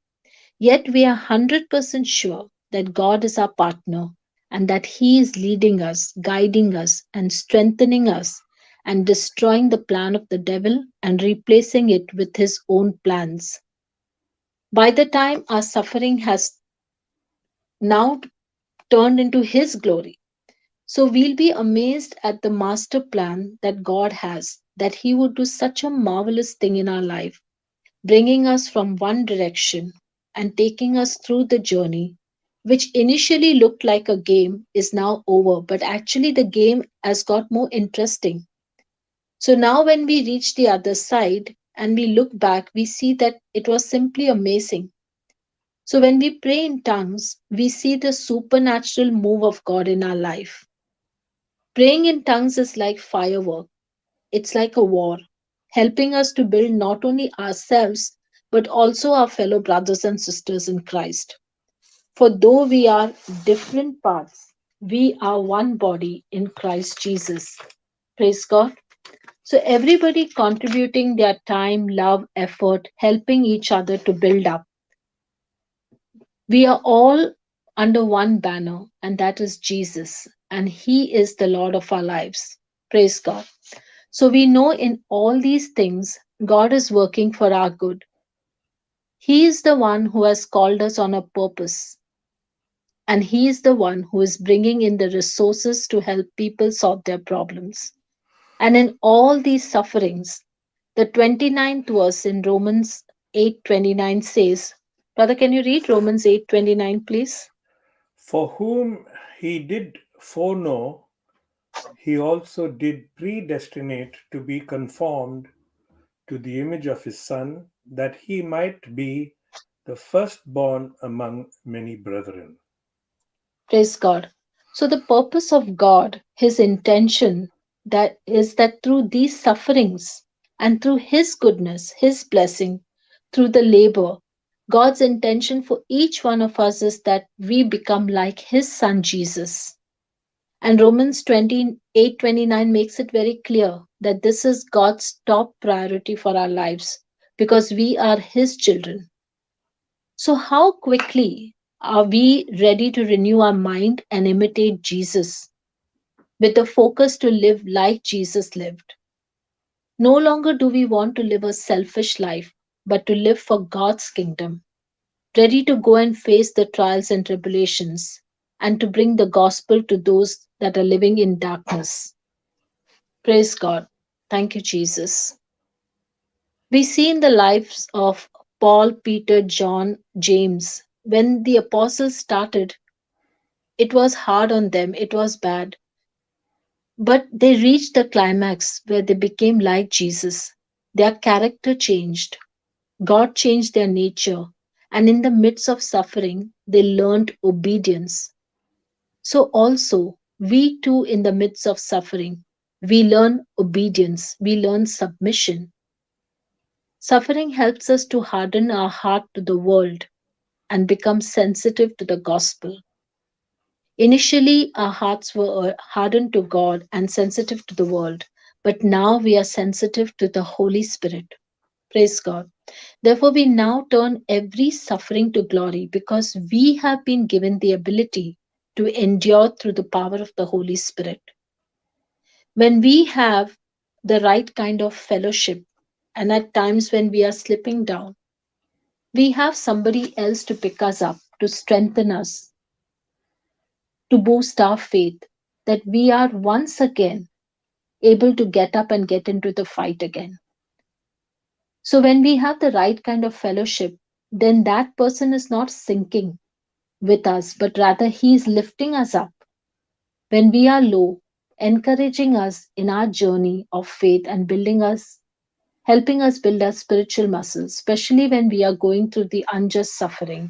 Yet we are 100% sure that God is our partner and that He is leading us, guiding us, and strengthening us and destroying the plan of the devil and replacing it with His own plans. By the time our suffering has now turned into His glory, so we'll be amazed at the master plan that God has, that He would do such a marvelous thing in our life, bringing us from one direction and taking us through the journey, which initially looked like a game, is now over. But actually, the game has got more interesting. So now, when we reach the other side and we look back, we see that it was simply amazing. So, when we pray in tongues, we see the supernatural move of God in our life. Praying in tongues is like firework. It's like a war, helping us to build not only ourselves, but also our fellow brothers and sisters in Christ. For though we are different parts, we are one body in Christ Jesus. Praise God. So, everybody contributing their time, love, effort, helping each other to build up. We are all under one banner, and that is Jesus, and He is the Lord of our lives. Praise God. So we know in all these things, God is working for our good. He is the one who has called us on a purpose, and He is the one who is bringing in the resources to help people solve their problems. And in all these sufferings, the 29th verse in Romans 8:29 says, Brother, can you read Romans 8:29, please? For whom he did foreknow, he also did predestinate to be conformed to the image of his Son, that he might be the firstborn among many brethren. Praise God. So the purpose of God, His intention, that is that through these sufferings and through His goodness, His blessing, through the labor, God's intention for each one of us is that we become like His Son Jesus. And Romans 28:29 makes it very clear that this is God's top priority for our lives because we are His children. So, how quickly are we ready to renew our mind and imitate Jesus with the focus to live like Jesus lived? No longer do we want to live a selfish life, but to live for God's kingdom, ready to go and face the trials and tribulations, and to bring the gospel to those that are living in darkness. Praise God. Thank you, Jesus. We see in the lives of Paul, Peter, John, James, when the apostles started, it was hard on them, it was bad. But they reached the climax where they became like Jesus. Their character changed, God changed their nature, and in the midst of suffering, they learned obedience. So, also, we too, in the midst of suffering, we learn obedience, we learn submission. Suffering helps us to harden our heart to the world and become sensitive to the gospel. Initially, our hearts were hardened to God and sensitive to the world, but now we are sensitive to the Holy Spirit. Praise God. Therefore, we now turn every suffering to glory because we have been given the ability to endure through the power of the Holy Spirit. When we have the right kind of fellowship, and at times when we are slipping down, we have somebody else to pick us up, to strengthen us, to boost our faith, that we are once again able to get up and get into the fight again. So, when we have the right kind of fellowship, then that person is not sinking with us, but rather he is lifting us up when we are low, encouraging us in our journey of faith and building us, helping us build our spiritual muscles, especially when we are going through the unjust suffering.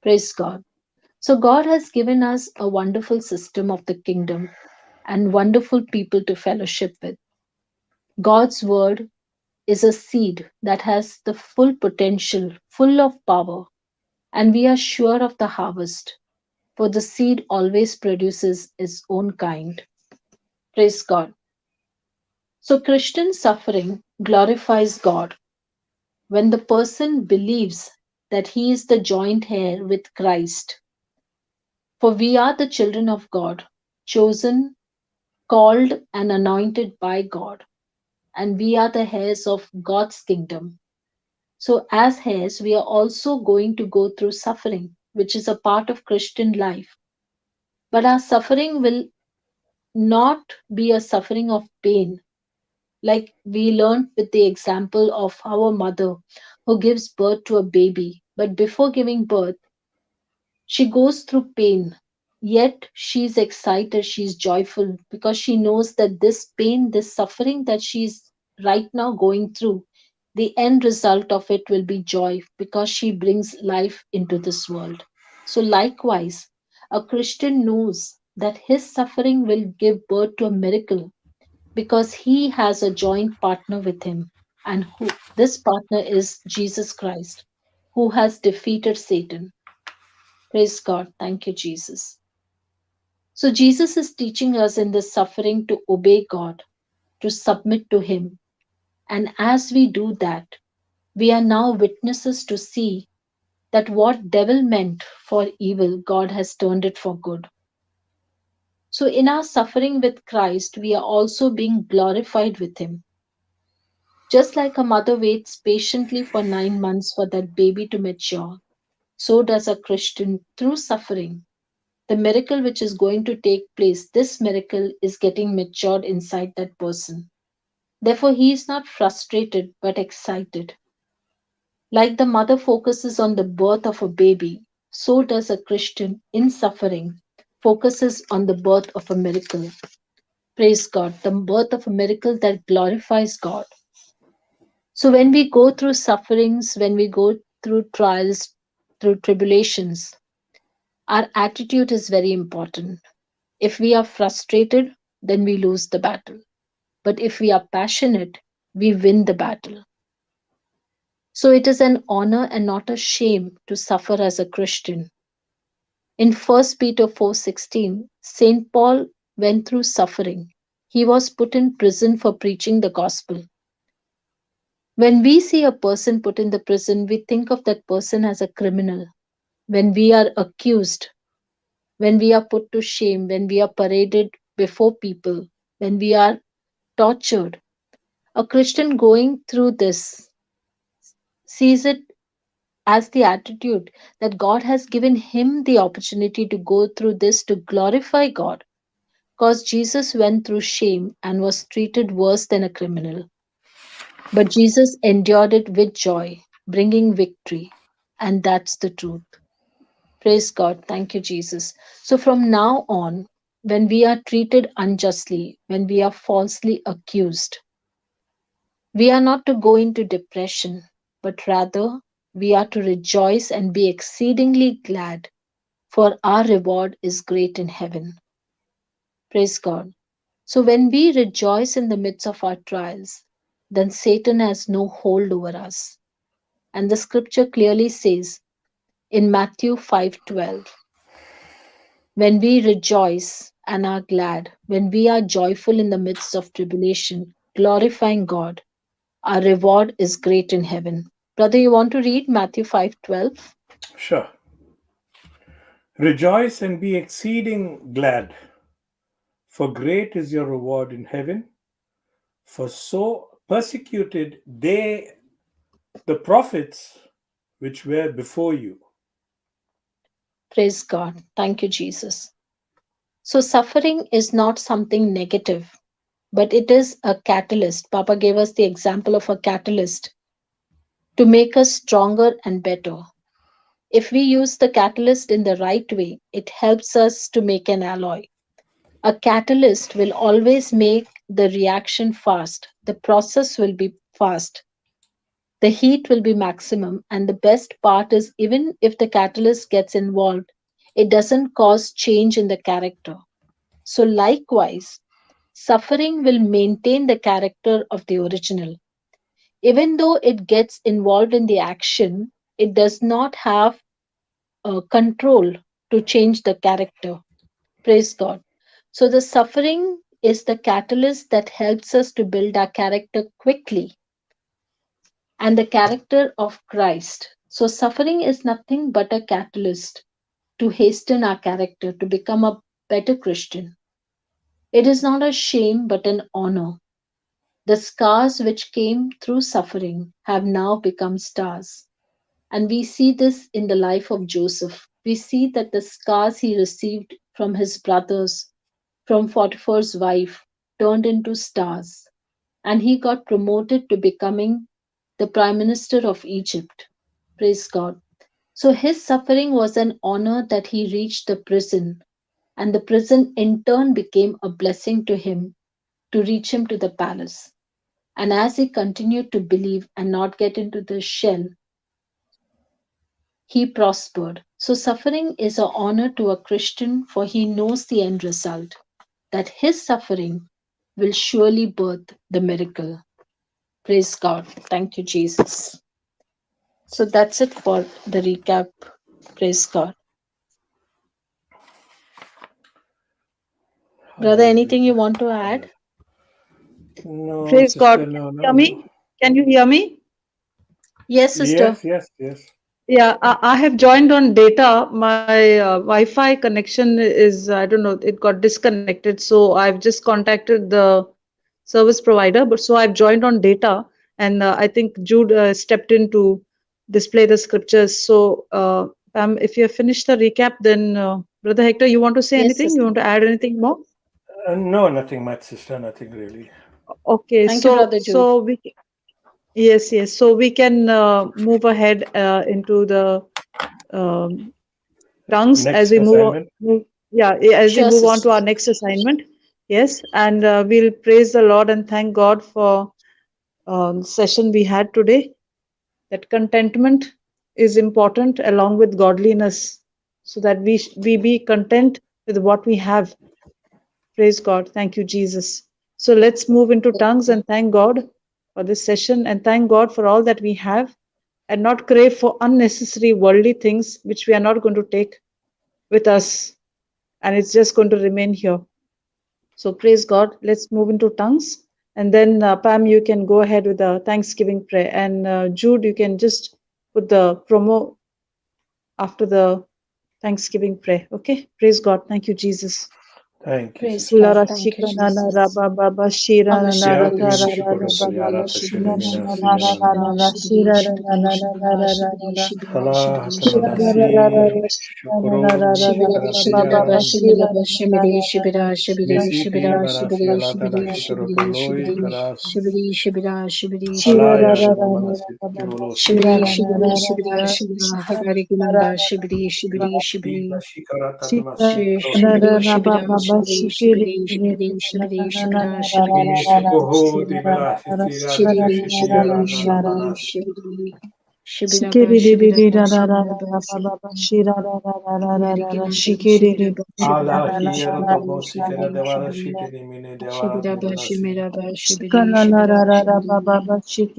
Praise God. So, God has given us a wonderful system of the kingdom and wonderful people to fellowship with. God's word is a seed that has the full potential, full of power, and we are sure of the harvest, for the seed always produces its own kind. Praise God. So, Christian suffering glorifies God when the person believes that he is the joint heir with Christ. For we are the children of God, chosen, called, and anointed by God, and we are the heirs of God's kingdom. So, as heirs, we are also going to go through suffering, which is a part of Christian life. But our suffering will not be a suffering of pain, like we learned with the example of our mother who gives birth to a baby. But before giving birth, she goes through pain, yet she's excited, she's joyful because she knows that this pain, this suffering that she's right now going through, the end result of it will be joy because she brings life into this world. So, likewise, a Christian knows that his suffering will give birth to a miracle because he has a joint partner with him, and who this partner is Jesus Christ, who has defeated Satan. Praise God. Thank you, Jesus. So, Jesus is teaching us in this suffering to obey God, to submit to Him. And as we do that, we are now witnesses to see that what devil meant for evil, God has turned it for good. So, in our suffering with Christ, we are also being glorified with Him. Just like a mother waits patiently for 9 months for that baby to mature, so does a Christian through suffering. The miracle which is going to take place, this miracle is getting matured inside that person. Therefore, he is not frustrated but excited. Like the mother focuses on the birth of a baby, so does a Christian in suffering focuses on the birth of a miracle. Praise God, the birth of a miracle that glorifies God. So when we go through sufferings, when we go through trials, through tribulations, our attitude is very important. If we are frustrated, then we lose the battle. But if we are passionate, we win the battle. So it is an honor and not a shame to suffer as a Christian. In 1 Peter 4:16, St. Paul went through suffering. He was put in prison for preaching the gospel. When we see a person put in the prison, we think of that person as a criminal. When we are accused, when we are put to shame, when we are paraded before people, when we are tortured, a Christian going through this sees it as the attitude that God has given him the opportunity to go through this to glorify God, because Jesus went through shame and was treated worse than a criminal. But Jesus endured it with joy, bringing victory. And that's the truth. Praise God. Thank you, Jesus. So from now on, when we are treated unjustly, when we are falsely accused, we are not to go into depression, but rather we are to rejoice and be exceedingly glad, for our reward is great in heaven. Praise God. So when we rejoice in the midst of our trials, then Satan has no hold over us. And the scripture clearly says in Matthew 5:12, when we rejoice and are glad, when we are joyful in the midst of tribulation, glorifying God, our reward is great in heaven. Brother, you want to read Matthew 5:12? Sure. Rejoice and be exceeding glad, for great is your reward in heaven. For so persecuted they the prophets which were before you. Praise God. Thank you, Jesus. So, suffering is not something negative, but it is a catalyst. Papa gave us the example of a catalyst to make us stronger and better. If we use the catalyst in the right way, it helps us to make an alloy. A catalyst will always make the reaction fast. The process will be fast. The heat will be maximum. And the best part is, even if the catalyst gets involved, it doesn't cause change in the character. So, likewise, suffering will maintain the character of the original. Even though it gets involved in the action, it does not have control to change the character. Praise God. So the suffering is the catalyst that helps us to build our character quickly and the character of Christ. So suffering is nothing but a catalyst to hasten our character to become a better Christian. It is not a shame but an honor. The scars which came through suffering have now become stars. And we see this in the life of Joseph. We see that the scars he received from his brothers, from Potiphar's wife, turned into stars. And he got promoted to becoming the prime minister of Egypt. Praise God. So his suffering was an honor that he reached the prison, and the prison in turn became a blessing to him to reach him to the palace. And as he continued to believe and not get into the shell, he prospered. So suffering is an honor to a Christian, for he knows the end result, that his suffering will surely birth the miracle. Praise God. Thank you, Jesus. So that's it for the recap. Praise God. Brother, anything you want to add? No, Praise God. sister, no, Hear no. me? Can you hear me? Yes, sister. Yes. Yeah, I have joined on data. My Wi-Fi connection is, I don't know, it got disconnected. So I've just contacted the service provider. But so I've joined on data, and I think Jude stepped in to display the scriptures. So Pam, if you have finished the recap, then Brother Hector, you want to say Yes, anything? You sister. want to add anything more? No, nothing much, sister, nothing really. Okay, Thank you, Brother Jude. so we yes. So we can move ahead into the um, tongues as Next we assignment. as we Sure, move on sister. to our next assignment. Yes, and we'll praise the Lord and thank God for the session we had today. That contentment is important along with godliness, so that we be content with what we have. Praise God. Thank you, Jesus. So let's move into tongues and thank God for this session and thank God for all that we have, and not crave for unnecessary worldly things which we are not going to take with us, and it's just going to remain here. So praise God. Let's move into tongues. And then Pam, you can go ahead with the Thanksgiving prayer. And Jude, you can just put the promo after the Thanksgiving prayer. Okay. Praise God. Thank you, Jesus. Thank you, Praise Sister. God. Lara Thank you, Shikana Nara Jesus. Baba Bashira Nara Yati Tara Mishikoro Nara Baba Yara Bashira Tashiri Mina Nara Sigara. Nara Shira Nara Nara Nara Hala Shira Taladasi Nara Shukuru Nara Baba Shikara Bashira Nara Nisiti Manasiala Tadashikaro Toloi Taras Hala Yadana Manasiolo Vasi Bashikara Tatlasi Minishikoho de Velasi Tira Tashitiara Namanas Ala Hiero Tomosikara Devara Shitini Mine Devara Divanasi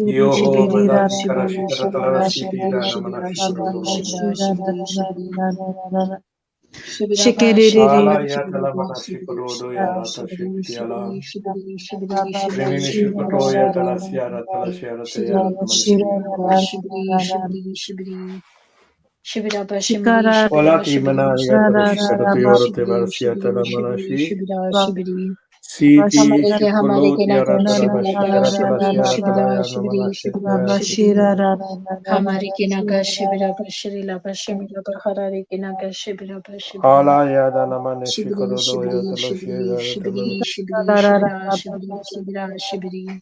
Yoho Manasi Karashikara Talarasi Tira Namanashikoro Tolo Ala Yatala Manashikoro do Yara Tashitiala Remini Shukoto Yatala Siara Talasiara Tayara Tamanishikoro Olati Manari Yatalashikara Tuyoro Tevarsia Talamanashi Siti Shukolo Tiara Talabashikara Talasiara Talayana Baba Manashikara Shira Nara Hamare ke naga shibira bashiri la bashimira baharare ke naga shibira bashibiri Hala Yadana shibiri Manishikoro do shibiri shibiri Yataloshira shibiri shibiri shibira shibiri shibira shibiri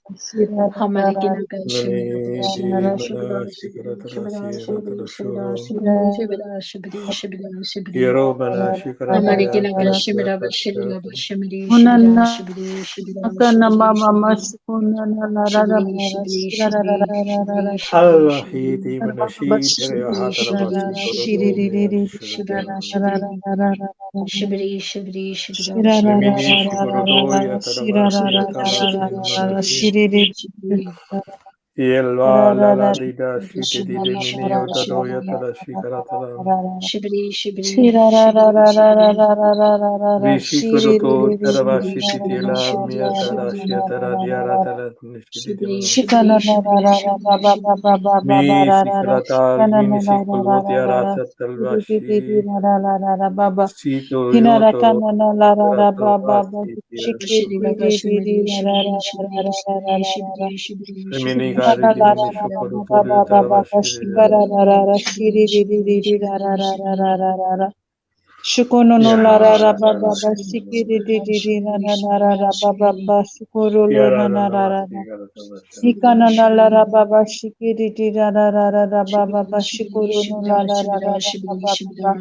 Hamare ke naga shibira bashiri Nani shibira Manashikara shibiri shibira Talasiara shibiri shibira Talasho shibiri shibira shibiri shibira shibiri Yero Manashikara Hamare ke Taya naga shibira bashiri la Talasiara bashimiri shibira Unana shibiri shibira Akana shibiri mama shibiri masikuna na la ra ra shibiri ra shibiri ra ra ra shibiri ra ra ra shibiri shibiri Allah shibiri Hiti ra baba Manashi Tere shiri Shibiri, Hatara ra ra shibiri, Basi ra shiri Korodo ri ri shibiri, ri ri ra shibiri, ra Miyashara ra shibiri, ra ra ra ra ra ra shibiri, shibiri, shibiri, shira ra ra shibiri, ra Rimini ra ra shibiri, ra Shikorodo ra ra Yatara shira ra Basi ra shibiri, ra ra ra Yatalasi shibiri, ra ra ra Manashi shiri ri ri shibiri, Yelva ra ra Lala ra Dida Shiti shibiri, Mini shibiri, Yotado shibiri, Yatalashi Karatalam shibiri, shibiri, shira ra ra shibiri, ra ra ra shibiri, ra ra ra ra ra ra Rishi shiri ri Kuruto ri ri ri shibiri, Taravashi ra ra shibiri, ra Titila ra shibiri, ra Miatara shibiri, Shiatara ra ra ra Diaratala Nishiti shibiri, Mana shibiri, Shikana na ra shibiri, ra ra ba shibiri, ba ba ba ba ba ba Mi ra ra ra. Sikaratal Shikana na Mini ra ra ra Sikulu ra ra ra. Tiarata Di di di di Talvashi ra ra ra ra ra ba ba. Sito Hina ra Yoto kana na la ra ra ba ba ba. Taratalvasi Shiki shibiri, di Tiarata di di di shibiri, ra ra ra shibiri, ra ra shibiri, ra ra ra ra ra ra. shibiri, shibiri, Rimini shibiri, Shikana na Karidi la shibiri, ra Mini ra ra shibiri, ba ba Shukuruto ba ba ba ba. Shika Taravashiri ra ra ra ra. Shiri di di di di ra ra ra ra ra ra ra ra. Shikono no la ra ra Yahara ba ba ba. Shiki di di di di ra ra ra ra ra ba ba ba. Shikoro lo na Tiara na ra ra Navasi ra. Garatavashara Ikana na la ra ba ba shikiri di ra ra ra ra ra ba ba ba shikuru no la ra ra ra ra ba ba ba ba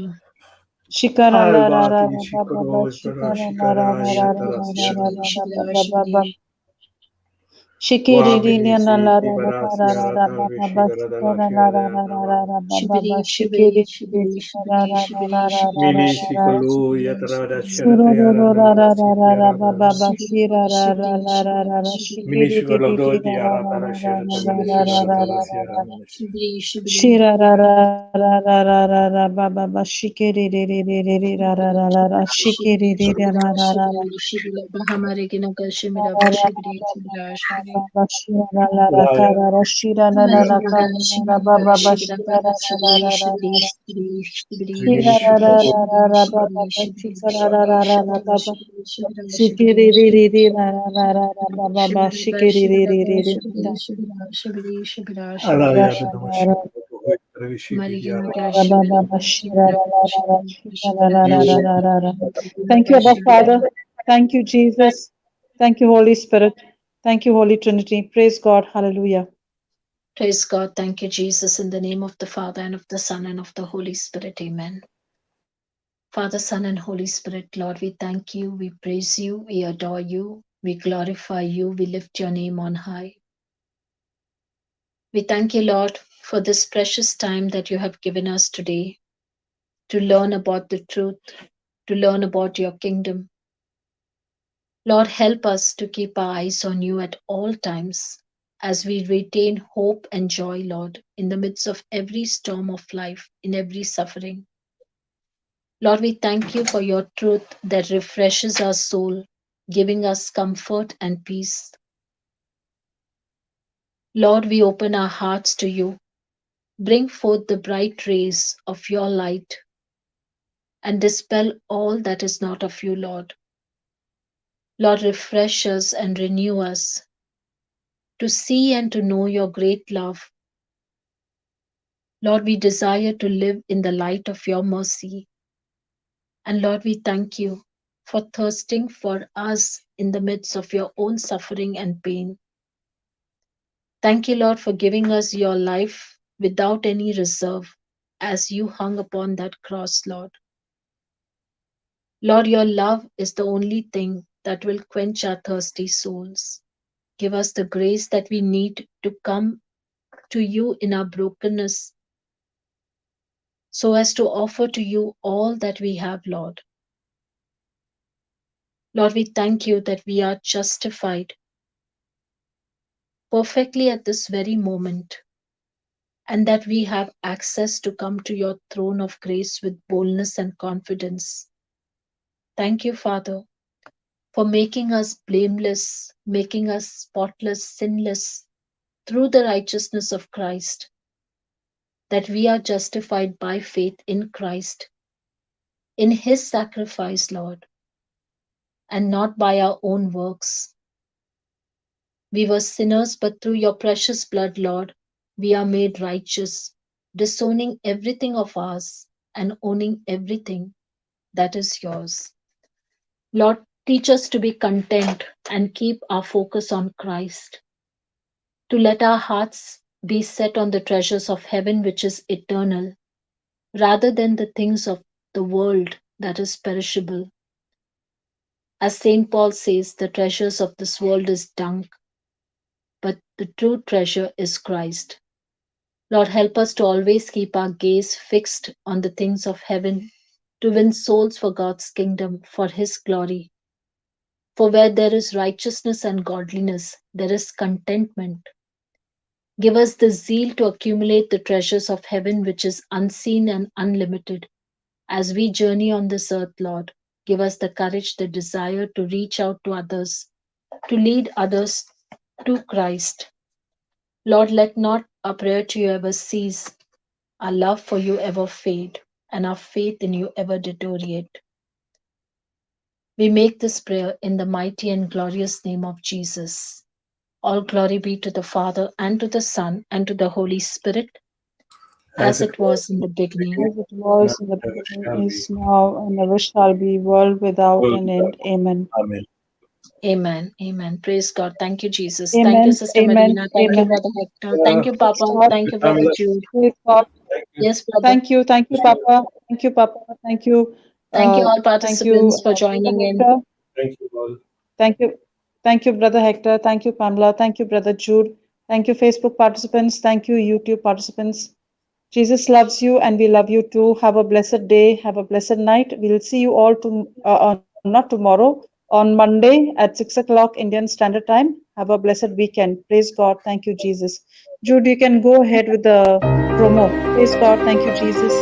shikara la ra ra Alvati ra ba ba ba Shikoro shikara la ra Shikara ra ra ra ra ra ra Yatarasiara ra ra ba ba ba ba shikiri di Wamini na la ra Siti ra ra ra ra Barasiara ra ba ba ba Tavishigara shikara la ra ra ra ra Dalashiara ra ba ba ba shibiri, shikiri shibiri, di shibiri, ra shibiri, ra ra ra shibiri, ra ra shibiri, ra Mini ra ra shibiri, Sikulu shibiri, Yatarada shibiri, shuru ru Sharatayara ru ra ra ra ra ra ba ba Namanasitiara ba shibiri, shira ra ra shibiri, ra ra ra shibiri, ra shibiri, Mini shikiri di Shigolo ra ra Diara ra ra ra Tarashara ra shibiri, ra ra Taminishigara ra shibiri, ra ra Talasiara ra Manishi shibiri, shibiri, Shira ra ra ra ra ra ra ra ba ba ba shikiri ri ri ri ri ri ra ra ra ra ra shikiri ri ri ra ra ra ra shibiri, shibiri, Bahamare Kinaka ra Shimira ra ra Bashibiri, ba ba Shibira, ba Shibiri, ba ba shira ra ra ra ka Raya ra ra shira na na Hamare na ka Kinaka na ra ba Shimira ba ba Bashibira shira ra ra ra Bashibiri, ra ra Shibiri, ra ra Shibiri, Shibiri, Mini shira ra ra Shibiri, Shikolo ra ra Shibiri, ra ba ba Shibiri, ba Shibiri, shika ra ra Shibiri, ra ra ra Shibiri, ka ba Shibiri, Shibira, shikiri Shibiri, ri ri ri Shibiri, ra ra ra ra ra ba ba ba Shibira shikiri ri Bashibira ri ri ri Bashibiri, ra Shibira, Shibiri, Shibira, Shibiri, ra Alaya the ra Shibiri, ra ra Namashikolo Taravishi Hamare Diara Kinaka ra ba Shimira ba ba shira Bashibira ra ra ra ra Bashibiri, shika ra Shibira, ra ra ra You ra Shibiri, ra ra Shibira, Thank you, Abba Bashibiri. Father. Thank you, Jesus. Thank you, Holy Spirit. Thank you, Holy Trinity. Praise God. Hallelujah. Praise God. Thank you, Jesus, in the name of the Father and of the Son and of the Holy Spirit. Amen. Father, Son, and Holy Spirit, Lord, we thank you, we praise you, we adore you, we glorify you, we lift your name on high. We thank you, Lord, for this precious time that you have given us today to learn about the truth, to learn about your kingdom. Lord, help us to keep our eyes on you at all times as we retain hope and joy, Lord, in the midst of every storm of life, in every suffering. Lord, we thank you for your truth that refreshes our soul, giving us comfort and peace. Lord, we open our hearts to you. Bring forth the bright rays of your light and dispel all that is not of you, Lord. Lord, refresh us and renew us to see and to know your great love. Lord, we desire to live in the light of your mercy. And Lord, we thank you for thirsting for us in the midst of your own suffering and pain. Thank you, Lord, for giving us your life without any reserve as you hung upon that cross, Lord. Lord, your love is the only thing that will quench our thirsty souls. Give us the grace that we need to come to you in our brokenness so as to offer to you all that we have, Lord. Lord, we thank you that we are justified perfectly at this very moment and that we have access to come to your throne of grace with boldness and confidence. Thank you, Father, for making us blameless, making us spotless, sinless through the righteousness of Christ, that we are justified by faith in Christ, in his sacrifice, Lord, and not by our own works. We were sinners, but through your precious blood, Lord, we are made righteous, disowning everything of ours and owning everything that is yours. Lord, teach us to be content and keep our focus on Christ, to let our hearts be set on the treasures of heaven, which is eternal, rather than the things of the world that is perishable. As St. Paul says, the treasures of this world is dung, but the true treasure is Christ. Lord, help us to always keep our gaze fixed on the things of heaven, to win souls for God's kingdom, for his glory. For where there is righteousness and godliness, there is contentment. Give us the zeal to accumulate the treasures of heaven, which is unseen and unlimited. As we journey on this earth, Lord, give us the courage, the desire to reach out to others, to lead others to Christ. Lord, let not our prayer to you ever cease, our love for you ever fade, and our faith in you ever deteriorate. We make this prayer in the mighty and glorious name of Jesus. All glory be to the Father, and to the Son, and to the Holy Spirit, as as it it was was in the in the beginning. beginning, As it now was in the never beginning, shall be, is now, and ever shall be, world without world an without end. Amen. end. Amen. Amen. Amen. Praise God. Thank you, Jesus. Thank you, Amen. Sister Amen. Marina. Thank you, Amen. Brother Hector. Thank you, Praise Papa. God. Thank you, Brother Pamela, Jude. Praise God. thank you. Yes, Brother. Thank you. Thank you, Papa. Thank you, Papa. Thank you. Thank you, all Thank you, participants, for Brother joining in. Hector. Thank you all. Thank you. Thank you, Brother Hector. Thank you, Pamela. Thank you, Brother Jude. Thank you, Facebook participants. Thank you, YouTube participants. Jesus loves you and we love you too. Have a blessed day. Have a blessed night. We'll see you all not tomorrow, on Monday at 6 o'clock Indian Standard Time. Have a blessed weekend. Praise God. Thank you, Jesus. Jude, you can go ahead with the promo. Praise God. Thank you, Jesus.